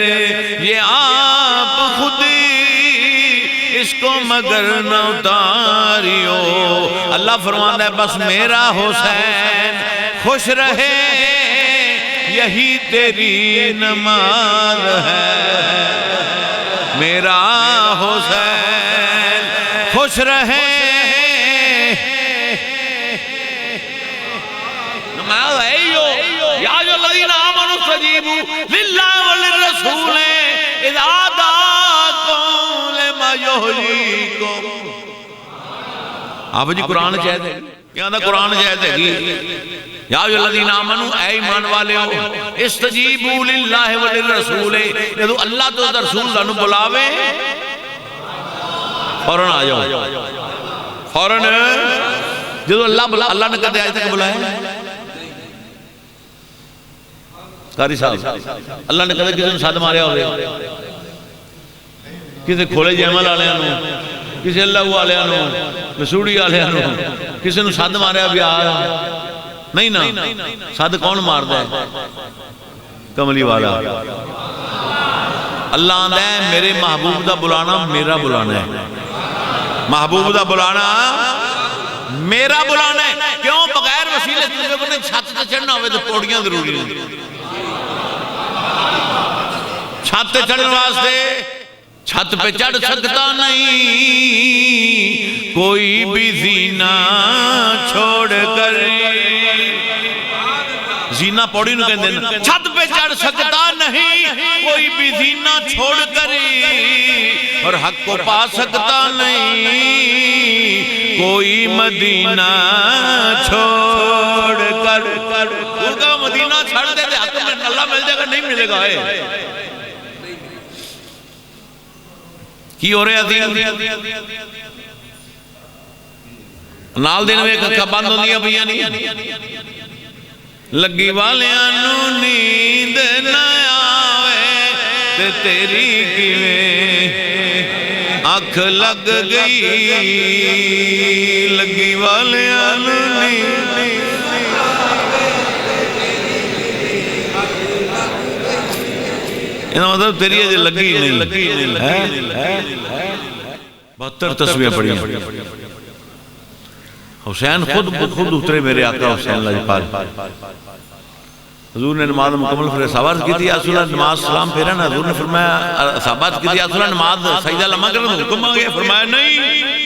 S1: یہ آپ خود اس کو مگر نہ اتاریو اللہ فرماتا ہے بس میرا حسین خوش رہے یہی تیری نماز ہے میرا حسین خوش رہے نماز ہے یا جو الذین آمنوا استجیبوا للہ وللرسول اذا دعاکم لما یحییکم آپ جی قرآن چاہتے ہیں کیا دا قرآن چاہتے ہیں یا جو الذین آمنوا اے ایمان والے ہو استجیبوا للہ وللرسول جدو اللہ تو رسول لنو بلاوے فوراں آ جاؤ فوراں جدو اللہ نے کہتے آئے تک بلائے قاری صاحب اللہ نے کہتے کسی نے ساتھ ماریا ہوئے کسی کھولے جیمل آلے آنو کسی اللہ ہوا آلے آنو مسوڑی آلے آنو کسی نے ساتھ ماریا بھی آیا نہیں نا ساتھ کون مار دے کملی والا اللہ آندہ ہے میرے محبوب دا بلانا میرا بلانا ہے محبوب دا بلانا میرا بلانا ہے کیوں بغیر وسیلے تجھے بنے چھت سے چڑھنا ہوئے تو پوڑیاں ضروری ہیں چھت پہ چڑھنے واسطے چھت پہ چڑھ سکتا نہیں کوئی بھی زینہ چھوڑ کر زینہ پوڑی نو کہندے نا چھت پہ چڑھ سکتا نہیں کوئی بھی زینہ چھوڑ کر اور حق کو پا سکتا نہیں کوئی مدینہ چھوڑ کر کا مدینہ چھڑ دے دے حق میں اللہ مل جائے گا نہیں ملے گا کی ہو رہے عظیم نال دن میں کھا بند ہو دیا بھیا نہیں لگی والے آنو نیند نہ آوے تے تیری کیویں آنکھ لگ گئی لگی والے آنو نیند انہا مطلب تیری ہے لگی نہیں 72 تصویریں پڑھی ہیں حسین خود اترے میرے آقا حسین لاجپال حضور نے نماز مکمل فرے صحابات کی تھی رسول اللہ نماز سلام پھیرا نا حضور نے فرمایا صحابات کی تھی رسول اللہ نماز سجدہ لمحہ کرنے حکم آگیا فرمایا نہیں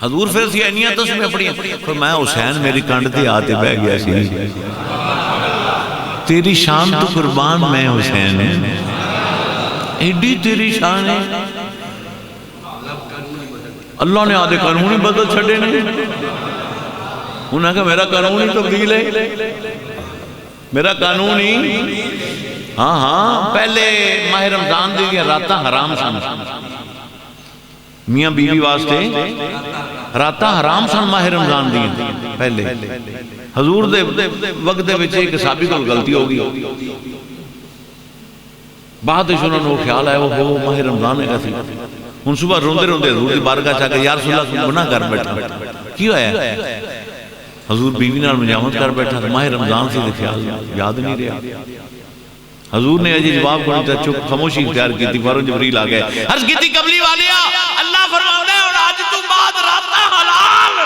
S1: حضور پھر سی اینیاں تصویریں پڑھی ہیں فرمایا حسین میری کانڈ تھی آتے بہ گیا سی تیری شان تو قربان میں حسین ہے ایڈی تیری شان ہے اللہ نے آدھے قانونی بدل چھڑے نہیں انہوں نے کہا میرا قانونی تبدیل ہے میرا قانونی ہاں پہلے ماہ رمضان دے دیا راتاں حرام سن میاں بیوی واسطے راتاں حرام سن ماہ رمضان دیا پہلے حضور دے وقت دے بچے ایک صحابی کو غلطی ہوگی بعد انہوں نے خیال آیا وہ ماہ رمضان ہے کسی ان صبح روندے روندے حضور دی بارگاہ چاہ کہ یا رسول اللہ گناہ کر بیٹھا کیوں آیا حضور بیوی نال مجامت کر بیٹھا ماہ رمضان سے خیال یاد نہیں رہا حضور نے اجی جواب کرنے تھا چک خاموشی اختیار کی تھی فارون جبریل آ گئے عرض کی تھی قبلی والیا اللہ فرمانے اور آج تو بعد راتہ حلال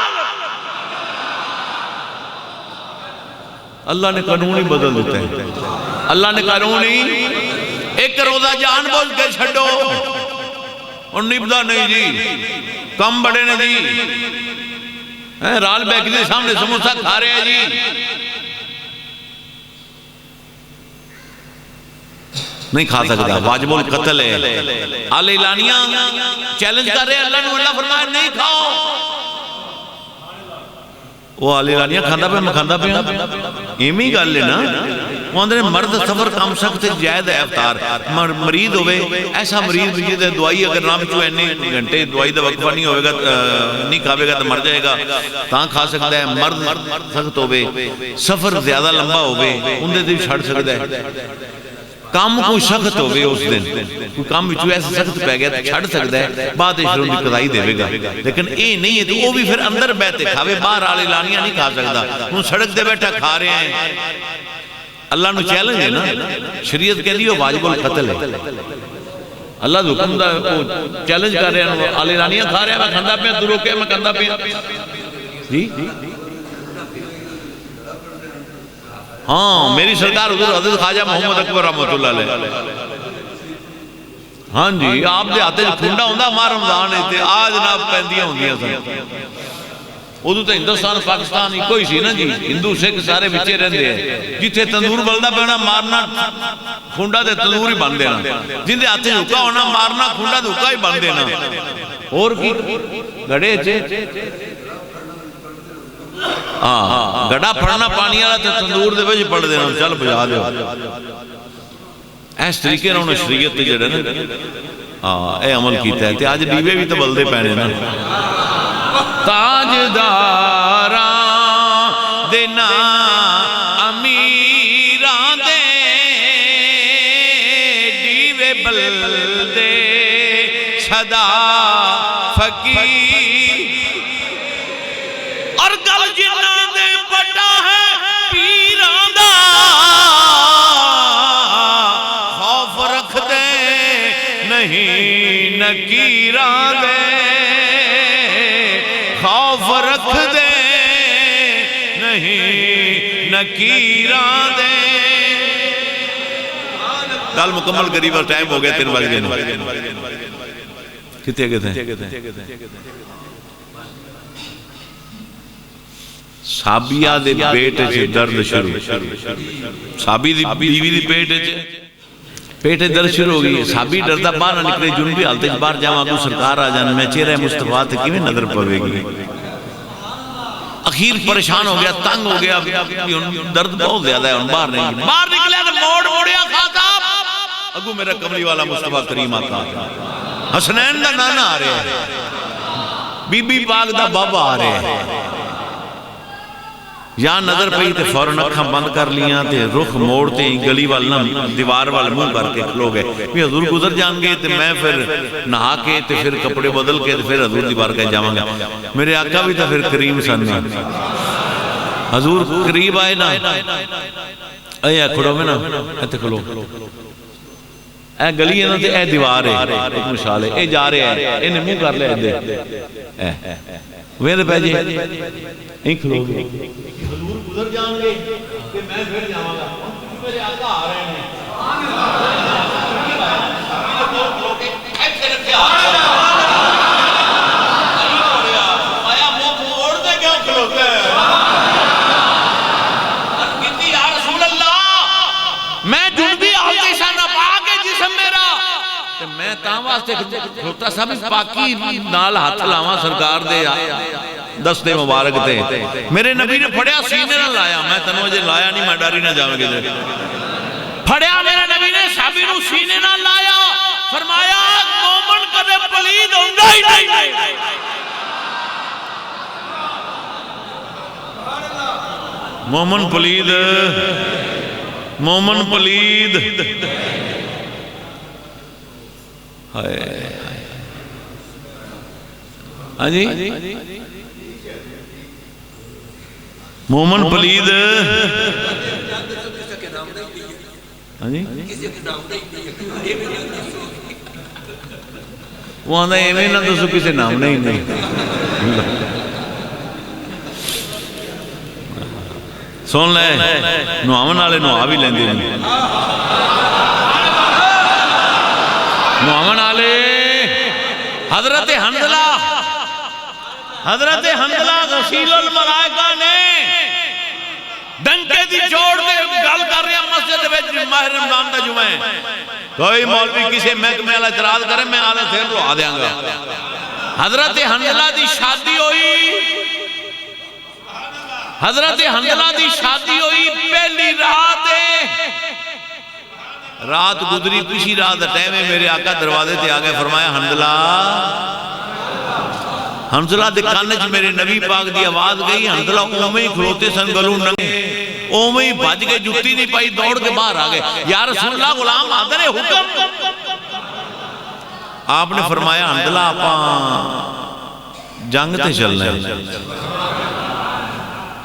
S1: اللہ نے قانونی بدل دیتا ہے اللہ نے قانونی ایک روزہ جان بوجھ کے چھڑو اور نبدہ نہیں جی کم بڑے نے جی رال بیک دے سامنے سموسہ کھا رہے ہیں جی نہیں کھا سکتا، واجب القتل ہے۔ آل اعلانیہ چیلنج کر رہے اللہ نو، اللہ فرمایا نہیں کھاؤ، وہ آل اعلانیہ کھاندہ پہ میں کھاندہ پہ ایمی گل ہے نا۔ وہ اندر مرد سفر کام سخت جائد ہے افطار، مریض ہوئے ایسا مریض جیدے دوائی اگر نام چو اینے گھنٹے دوائی دا وقفہ نہیں ہوئے گا نہیں کھاوے گا تو مر جائے گا، تاں کھا سکتا ہے۔ مرد سخت ہوئے، سفر زیادہ لمبا ہوئے، اندھے دے چھڑ سکتا ہے۔ کام کوئی سخت ہوئے اس دن، کوئی کام بچو ایسا سخت پہ گیا چھڑ سکتا ہے، بعد اشروں کی قضائی دے گا، لیکن اے نہیں ہے تو وہ بھی پھر اندر بیٹھے کھاوے، باہر آل اعلانیہ نہیں کھا سکتا، وہ سڑک دے بیٹھا کھا رہے ہیں۔ اللہ نو چیلنج ہے نا، شریعت کہہ دیو واجب القتل ہے، اللہ دو حکم دا چیلنج کر رہے ہیں، آل اعلانیہ کھا رہے ہیں، میں کھاندہ پہ تو روکے میں کھاندہ پہ جی ہاں میری سرکار حضور حضرت خواجہ محمد اکبر رحمت اللہ علیہ، ہاں جی آپ دے آتے جو کھنڈا ہوندہ ہمارا رمضان ہے تھے، آج جناب پہندیاں ہوندیاں سن، ادھو تو ہندوستان پاکستان ہی کوئی سی نا جی، ہندو سکھ سارے بچے رہندے ہیں، جتھے تندور بلدہ پہنا مارنا کھنڈا دے تندور ہی بن دینا، جن دے آتے جھکا ہونا مارنا کھنڈا دے حکا ہی بن دینا، اور کی گھڑے چھے گڑا پڑھنا پانی آلا تو تندور دے وجہ پڑھ دینا، چل بجا دے ایس طریقے نہ انہیں شریعت تے جڑے نا اے عمل کیتا ہے، تے آج دیوے بھی تو بلدے پہنے نا۔ تاجداراں دینا امیراں دے دیوے بلدے صدا فقیر، اور گل جنہ دے بڑا ہے پیران دا خوف رکھ دے نہیں نکیران دے، خوف رکھ دے نہیں نکیران دے۔ کل مکمل قریب اور ٹائم ہو گیا 3 بج گئے، کتے گئے تھے؟ صحابیہ دے پیٹ سے درد شروع، صحابی دی بیوی دی پیٹ درد شروع ہو گئی، صحابی دردہ باہر نکلے جنوبی حالتے باہر جاؤں کو سرکار آ جانا، میں چہرہ مصطفیٰ تے کیویں نظر پوے گی، اخیر پریشان ہو گیا، تنگ ہو گیا، درد بہت زیادہ ہے، باہر نہیں باہر نکلے تو موڑیا خاصا اگو میرا کملی والا مصطفیٰ کریم آقا حسنین دا نانا آ رہے ہیں، بی بی پاک دا بابا آ رہے ہیں، یا نظر پہی تے فوراں اکھاں بند کر لیاں تے رخ موڑتے ہیں گلی والنا دیوار وال منہ کر کے کھلو گئے، بھی حضور گزر جان گے تے میں پھر نہا کے تے پھر کپڑے بدل کے تے پھر حضور دیوار کے جاؤں گا، میرے آقا بھی تا پھر کریم سننا، حضور قریب آئے نا، اے کھڑو میں نا، ایتے کھڑو، اے گلی ہے نا تے اے دیوار ہے، ایک مشال ہے، اے جا رہے ہیں، انہیں منہ کر لے دے، ویدے پہجے، ایک کھلو گے، حضور گزر جان گے کہ میں پھر جاؤں گا، میرے آقا آ رہے ہیں، آیا موت موڑ دے کیوں کھلوتے ہیں، کہتی یا رسول اللہ میں جنبی حالتے شانہ پاک ہے جسم میرا، میں تاں واسطے کھلوتا سب پاکی نال ہاتھ لاواں سرکار دے دستے مبارک تھے، میرے نبی نے پھڑیا سینے نہ لایا، میں تنوہ جے لایا نہیں میں ڈاری نہ جاؤں گے، پھڑیا میرے نبی نے صحابی نو سینے نہ لایا، فرمایا مومن کدے پلید ہوندہ ہی نہیں، مومن پلید، مومن پلید، ہاں جی مومن پلید، وہ آندھا ایمیں نہ تو کسی نام نہیں، سن لے نوامن آلے نوہ بھی لیں دے، نوامن آلے حضرت حنظلہ غسیل الملائکہ نے ڈنکے دی جوڑ دے گل کر رہے ہیں مسجد میں ماہ رمضان دا جمعہ ہے، کوئی مولوی کسی محکمے والا اعتراض کرے میں آدھا سر لوا دیاں گا. حضرت حنظلہ دی شادی ہوئی، حضرت حنظلہ دی شادی ہوئی پہلی رات گزری، پچھلی رات ٹائم میں میرے آقا دروازے تے آگئے، فرمایا حنظلہ. حنظلہ دے کان وچ میرے نبی پاک دی آواز گئی. حنظلہ اوویں ہی کھلوتے سن، گلوں ننگے، اوویں ہی بھج گئے، جُتی نہیں پائی، دوڑ کے باہر آ گئے. یا رسول اللہ غلام حاضر ہے، حکم. آپ نے فرمایا حنظلہ آپاں جنگ تے چلنا ہے.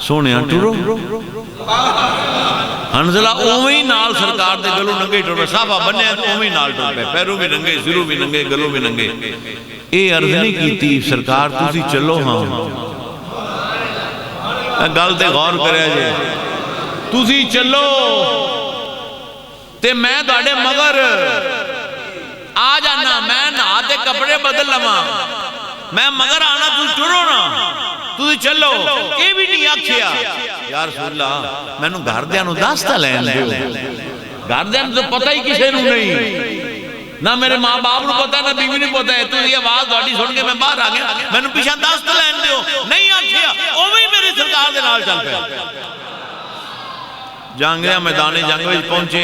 S1: سونے ٹرو. حنظلہ اوویں ہی نال سرکار دے گلوں ننگے ٹر پے، صحابہ بننے تو اوویں ہی نال ٹر پے، پیروں بھی ننگے، سروں بھی ننگے، گلوں بھی ننگے. اے عرض نہیں کیتی سرکار تسی چلو ہاں. گل تے غور کریا جے، تسی چلو تے میں تواڈے مگر آ جانا، میں نہا تے کپڑے بدل لواں، میں مگر آنا، تسی ٹرو نا، تسی چلو. اے بھی نہیں آکھیا یا رسول اللہ میں نو گھر دیاں نو دستا لین دیو. گھر دیاں نو تو پتہ ہی کسے نو نہیں، نہ میرے ماں باپ نو پتہ ہے، نہ بیوی نو پتہ ہے. تو یہ آواز تہاڈی سن کے میں باہر آ گیا، میں نو پیچھے دستا لین دیو. نہیں آکھیا، اوویں میری سرکار دے نال چل پیا. جنگیاں میدان جنگ وچ پہنچے،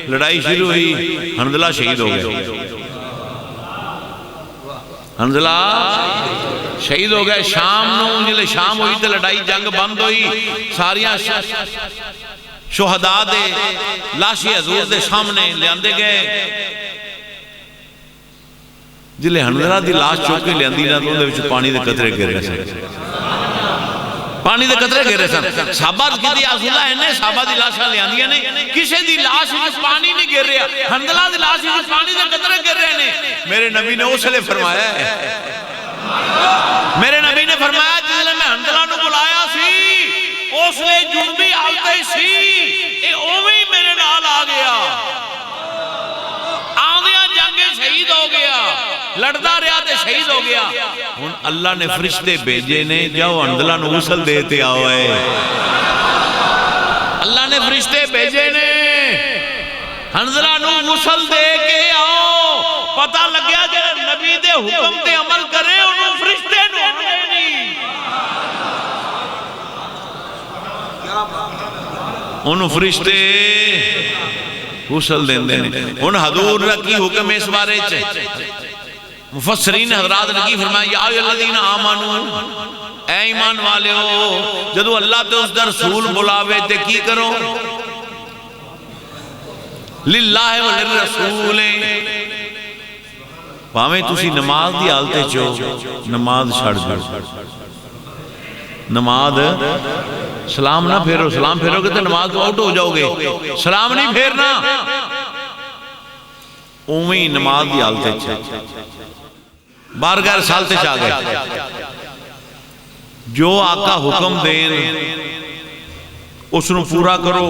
S1: لڑائی شروع ہوئی، حنظلہ شہید ہو گئے. حنظلہ شہید ہو گئے. شام نو جلے شام ہوئی تے لڑائی جنگ بند ہوئی. ساریاں شہداء دے لاشی حضور دے سامنے لیاندے گئے. جلے حنظلہ دی لاش چوکے لیاندی نہ تو دے وچ پانی دے قطرے گر رہے سن، پانی دے قطرے گر رہے سن. صحابہ کی یا رسول اللہ انہیں صحابہ دی لاشاں لیاندیاں نے، کسے دی لاش وچ پانی نہیں گر رہا، حنظلہ دی لاش وچ پانی دے قطرے گر رہے نے. میرے نبی نے اس لئے فرمایا ہے، میرے نبی نے فرمایا جس لئے میں حنظلہ نو بلایا سی اس لئے جنبی حالتے سی، اے اوویں میرے نال آ گیا، آدھیاں جنگے شہید ہو گیا، لڑتا رہا تے شہید ہو گیا. ہن اللہ نے فرشتے بھیجے نے، جاؤ حنظلہ نو غسل دیتے آؤ ہے. اللہ نے فرشتے بھیجے نے، حنظلہ نو غسل دے کے آؤ. پتہ لگیا جب نبی دے حکم تے عمل کرے انہوں فرشتے نو آنے نہیں، انہوں فرشتے غسل دیں دیں. ان حضور رکی حکم اس بارے چھے، مفسرین حضرات نے کی فرمایا یا ایھا الذین آمنو، اے ایمان والے ہو، جدو اللہ تے اس در رسول بلاوے تے کی کرو، للہ وللرسول. پاویں تسی نماز دی حالتے چو نماز چھڑ دو، نماز سلام نہ پھیرو، سلام پھیرو گے تو نماز تو آؤٹ ہو جاؤ گے، سلام نہیں پھیرنا. اوہیں نماز دی حالتے چو بارگاہ رسالتے چاہ گئے. جو آقا حکم دین اس نو پورا کرو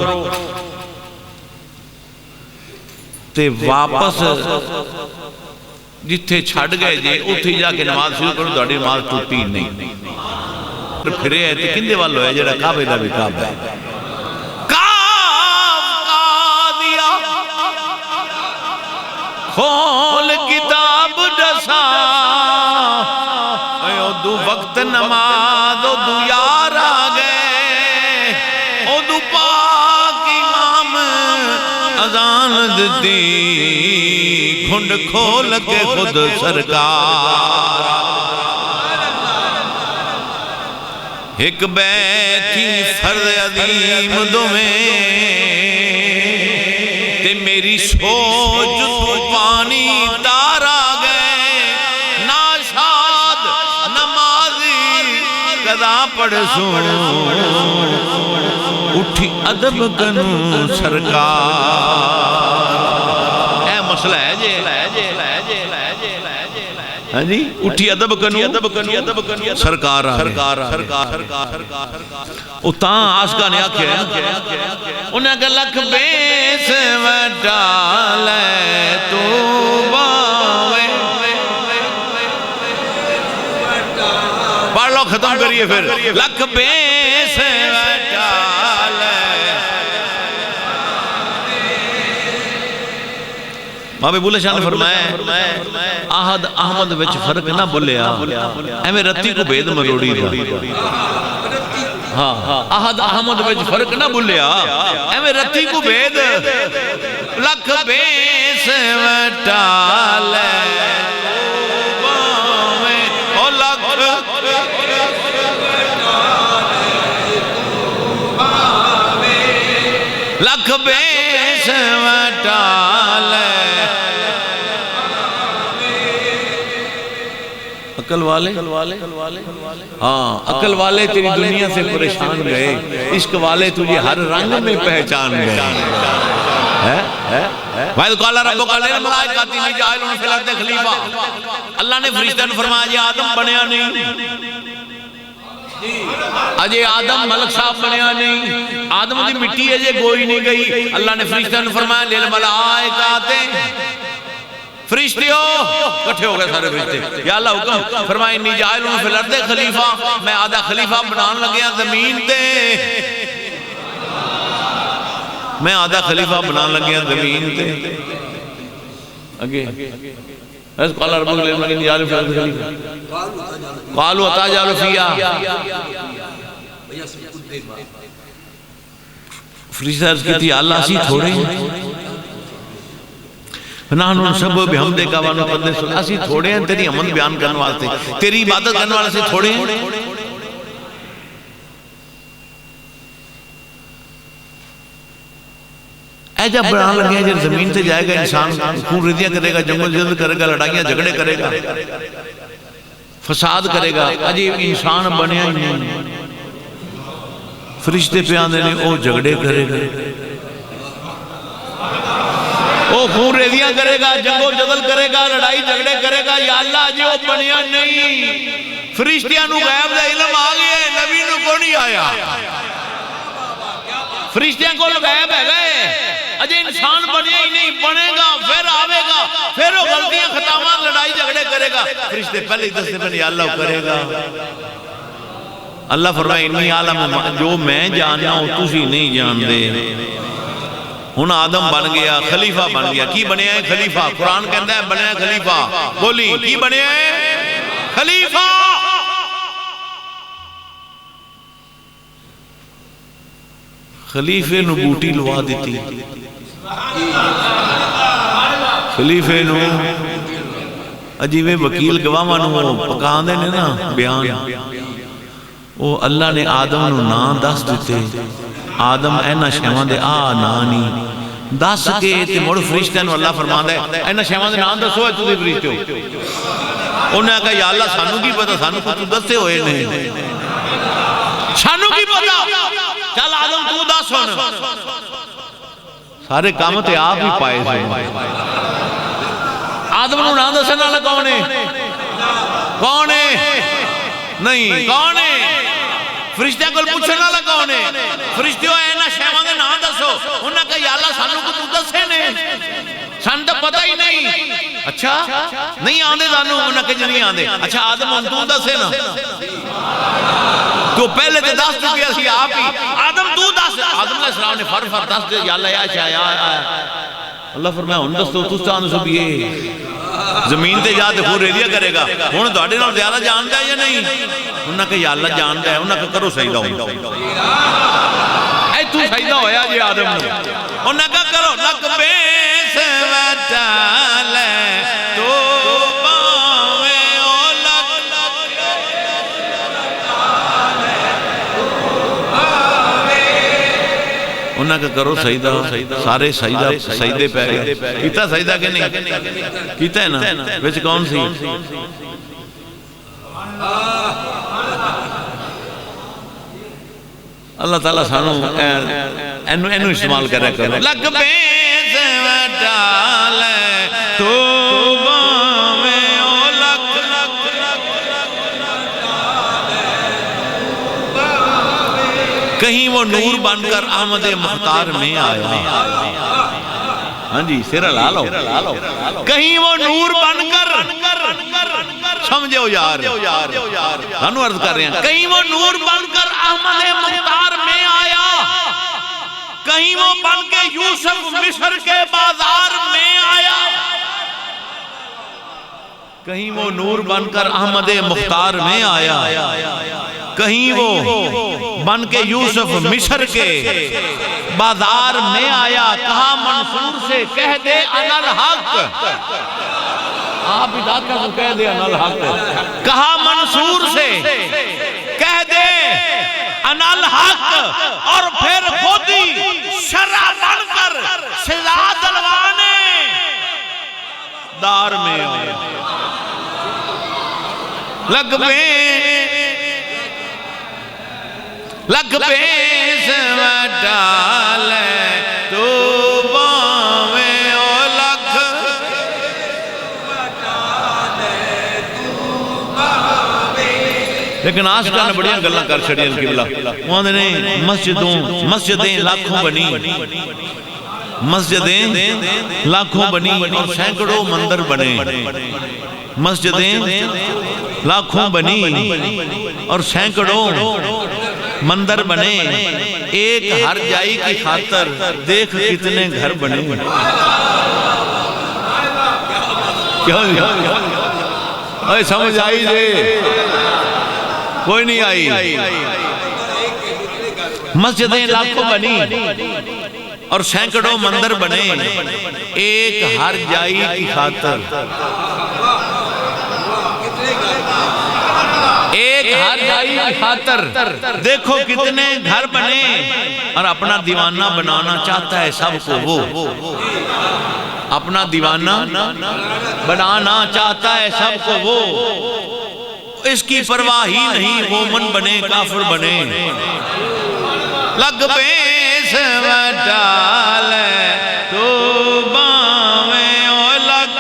S1: تے واپس جتھے چھڑ گئے جے اتھے جا کے نماز شروع کرو، تہاڈی نماز ٹوٹی نہیں. پھرے ہے تے کندے والو ہے جڑا کعبے دا بھی کعبہ ہے. دیا کھول کتاب دسا، دو وقت نماز دو یار آ گئے، دو پاک امام اذان دیتی، کھنڈ کھول کے خود سرکار. ایک بیٹھی فرض عظیم دو میں تے میری سوچ تو پانی تار آ گئے. ناشاد نمازی قضا پڑھ سن، اٹھی ادب کنو سرکار. اے مسئلہ ہے جے ہاں جی، اٹھی ادب کنو سرکار اتاں آسکا نے آکھے انہیں کہ لکھ بیس وٹا لے تو باوے. پڑھ لو ختم کریے پھر. لکھ بیس وٹا لے بابے بولے شاہ نے فرمایا آہد احمد وچ فرق نہ بولیا ایویں رتی کو بید مروڑی دا ہاں آہد احمد وچ فرق نہ بولیا ایویں رتی کو بید لکھ بیس وٹالے او لکھ لکھ بیس وٹالے عقل والے ہاں عقل والے تیری دنیا سے پریشان گئے عشق والے تجھے ہر رنگ میں پہچان گئے وَإِذْ قَالَ رَبُّكَ لِلْمَلَائِكَةِ إِنِّي جَاعِلٌ فِي الْأَرْضِ خَلِيفَةً اللہ نے فرشتوں نے فرمایا جی آدم بنیا نہیں اجے آدم ملک صاحب بنیا نہیں آدم دی مٹی اجے گوئی نہیں گئی اللہ نے فرشتوں نے فرمایا لِلْمَلَائِكَةِ فرشتیوں کٹھے ہو گئے سارے فرشتے یا اللہ حکم فرمائے انی جاعلون فی الارض خلیفہ میں آدھا خلیفہ بنان لگیا زمین تے میں آدھا خلیفہ بنان لگیا زمین تے اگے اس قال رب العالمین انی جاعل فی الارض خلیفہ قالوا اتجعل فیہا فرشتہ عرض کی تھی اللہ اسی تھوڑے ہیں نحن سب بحمدے کا وانو قدس اسی تھوڑے ہیں تیری حمد بیان کرنے والے تیری عبادت کرنے والے سے تھوڑے ہیں اے جب بڑھان لگے جب زمین سے جائے گا انسان خون ردیاں کرے گا جنگل جلد کرے گا لڑائیاں جھگڑے کرے گا فساد کرے گا عجیب انسان بنیا ہی نہیں فرشتے پہ آندے نے او جھگڑے کرے گا وہ خون ریزیاں کرے گا جنگ و جدل کرے گا لڑائی جھگڑے کرے گا یا اللہ جی وہ بنیا نہیں فرشتیاں نو غیب دا علم آگئے نبی نو کو نہیں آیا فرشتیاں کو غیب ہے گئے اجے انسان بنیا ہی نہیں بنے گا پھر آوے گا پھر وہ غلطیاں ختامات لڑائی جھگڑے کرے گا فرشتے پہلے ہی دستے بنی اللہ کرے گا اللہ فرمائے انی عالم جو میں جاننا ہوں تسی نہیں جان دے ہن آدم بن گیا خلیفہ بن گیا کی بنیا ہے خلیفہ قرآن کہتا ہے بنیا ہے خلیفہ بولی کی بنیا ہے خلیفہ خلیفے نو بوٹی لوا دیتی خلیفے نو عجیبے وکیل گواہ نو پکان دے نا بیان او اللہ نے آدم نو نا دس دیتے آدم اینا شیوان دے نانی دس کے تے مڑ فرشتہ نو اللہ فرمان دے اینا شیوان دے نان دسو ہے تو دے فرشتوں انہوں نے کہا یا اللہ سانو کی پتا سانو کو تو دستے ہوئے نہیں سانو کی پتا چل آدم تو دس ہونا سارے کام تے آپ ہی پائے سے آدم نو نان دسنا اللہ کون ہے نہیں کون ہے فرشتہ کو پوچھنا لگا انہیں فرشتیوں اینا شیوان دے نام دسو انہوں نے کہا یا اللہ سانو کو تو دسے نے سان تو پتہ ہی نہیں اچھا نہیں آندے دانو انہوں نے کہا نہیں آندے اچھا آدم ہم تو دسے نا تو پہلے تے دس چکے اسی آپ ہی آدم تو دس آدم علیہ السلام نے فر دس دے یا اللہ یا چاہیا اللہ فرمایا ان دس تو چاند سب یہ زمین تے جاتے خور ریدیا کرے گا انہوں نے نال زیادہ جانتا ہے یا نہیں انہوں نے کہا یا اللہ جانتا ہے انہوں نے کہا کرو سجدہ ہوں اے تو سجدہ ہویا جی آدم نے انہوں نے کہا کرو لک بیس وٹالے تو باوے او لک انہوں نے کہا کرو سجدہ سارے سجدے پہ گئے کیتا سجدہ کہ نہیں کیتا ہے نا ویسے کون سی اللہ تعالیٰ سانو اینو استعمال کرے کرو لگ بیس وٹالے تو باوے او لک کہیں وہ نور بن کر احمد مختار میں آیا ہاں جی سر لالو کہیں وہ نور بن کر سمجھو یار ہنو عرض کر رہے ہیں کہیں وہ نور بن کر احمد مختار میں آیا کہیں وہ بن کے یوسف مصر کے بازار میں آیا کہیں وہ نور بن کر احمد مختار میں آیا، کہیں وہ بن کے یوسف مصر کے بازار میں آیا، کہا منصور سے کہہ دے انا الحق، آپ اداکہ کو کہہ دے انا الحق، کہا منصور سے کہہ دے انا الحق، اور پھر خود ہی شرع بن کر سزا دلوانے دار میں آیا۔ لگ پہ ڈالے تو باویں او لکھ، لیکن آج کا بڑیاں گلہ کر چھڑی القبلہ، وہاں نے مسجدیں لاکھوں بنی، مسجدیں لاکھوں بنی اور سینکڑوں مندر بنے، مسجدیں لاکھوں بنی اور سینکڑوں مندر بنے، ایک ہر جائی کی خاطر دیکھ کتنے گھر بنے۔ کیا سمجھ آئی جے؟ کوئی نہیں آئی؟ مسجدیں لاکھوں بنی اور سینکڑوں مندر بنے، ایک ہر جائی کی خاطر، ایک ہر جائی کی خاطر دیکھو کتنے گھر بنے، اور اپنا دیوانہ بنانا چاہتا ہے سب کو وہ، اپنا دیوانہ بنانا چاہتا ہے سب کو وہ، اس کی پرواہ ہی نہیں، مومن بنے کافر بنے۔ لگ پیس و ڈالے تو باویں او لگ،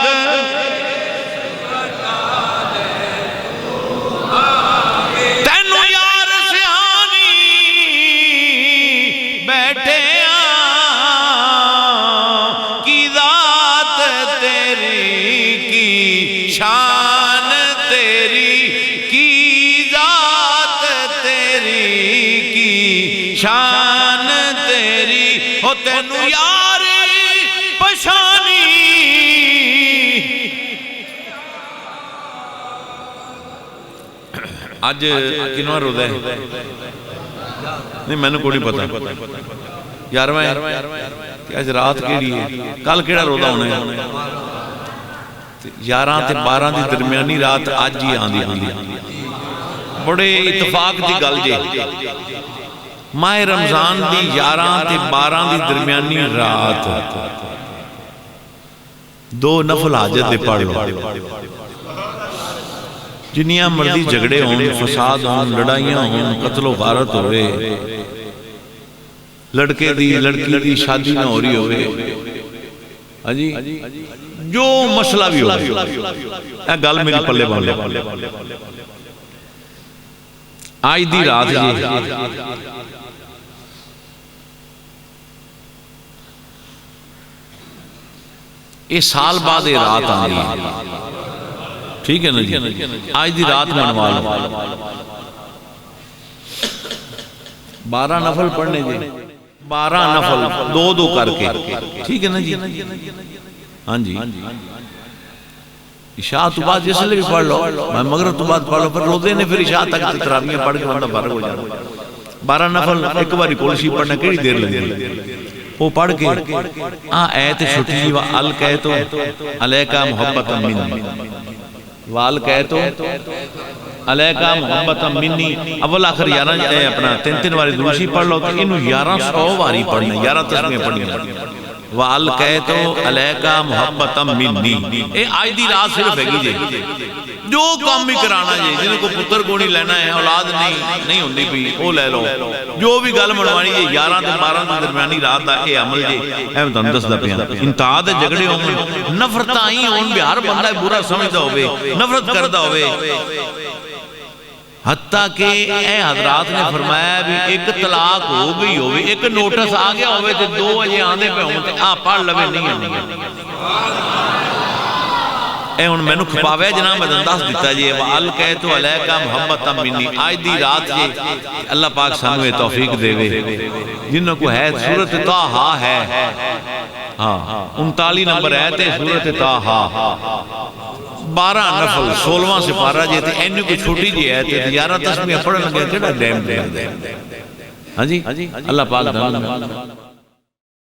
S1: تینو یار سہانی بیٹھے کی ذات تیری کی شان تیری کی ذات تیری کی شان تیری، ہو تینو یار پشانی۔ آج کنواں روزہ ہے؟ نہیں میں نے کوئی نہیں پتا، 11واں ہے، آج رات کیڑی ہے؟ کل کیڑا روزہ ہونا ہے؟ 11 تے 12 دی درمیانی رات آج ہی آندھی ہوئی، بڑے اتفاق دی گل جے، ماہ رمضان دی 11 تے 12 دی درمیانی رات، دو نفل حاجت دے پڑھ لو، جنیاں مرضی جھگڑے ہوں، فساد ہوں، لڑائیاں ہوں، قتل و غارت ہوئے، لڑکے دی لڑکی دی شادی نہ ہو رہی ہوئے، جو مسئلہ بھی ہوئے، اے گل میری پلے بولے، آج دی رات جی یہ سال بعد یہ رات آئی ہے، ٹھیک ہے نا جی؟ آج دی رات منوا لو، 12 نفل پڑھنے جی، 12 نفل دو دو کر کے، ٹھیک ہے نا جی؟ ہاں جی، عشاء تو بعد جس لئے بھی پڑھ لو، میں مغرب تو بعد پڑھ لو، پر روزے نے پھر عشاء تک تراویحیں پڑھ کے بندہ فارغ ہو جانا۔ 12 نفل ایک باری کلشی پڑھنا کیڑی دیر لگے، وہ پڑھ کے ایت چھٹی جی، وَعَلْ کہتو عَلَيْكَ مُحَبَّةً مِّنِّي، وَعَلْ کہتو عَلَيْكَ مُحَبَّةً مِّنِّي، اول آخر 11 اپنا 3 واری دروشی پڑھ لو، تو انہوں 1100 واری پڑھنا، 11 تسمیاں پڑھنی، وَعَلْ کہتو عَلَيْكَ مُحَبَّةً مِّنِّي، اے آج دی رات صرف ہے گی جی، جو کام بھی کرانا جی، جنہوں کو پتر کو نہیں لینا ہے، اولاد نہیں ہوندی بھی، وہ لے لو، جو بھی گل منوانی جی، 11 تے 12 دی درمیانی رات دا اے عمل جی، اے میں دس دا پیا، انتہا دے جھگڑے ہوں، نفرت آئی ہوں، بھی ہر بندہ برا سمجھدا ہوئے، نفرت کردا ہوئے، حتیٰ کہ اے حضرات نے فرمایا بھی ایک طلاق ہو گئی ہوئے، ایک نوٹس آ گیا ہوئے تے 2 بجے آندے پہ ہوں تے پڑھ لوے نہیں آنے، اے ان میں نے کھپاوے جناب میں انداز دیتا جی، وَعَلْ کہتو عَلَيْكَ مُحَبَّةً مِّنِّي، آج دی رات جی اللہ پاک سانوے توفیق دے وے، جنہوں کو ہے سورت طٰہٰ ہے، 39 نمبر ہے تے سورت طٰہٰ، 12 نفل 16واں سپارہ جی تے اینو کوئی چھوٹی جی ہے تے 11 تسبیحاں پڑھن لگے کیڑا ڈیم دے ہاں جی اللہ پاک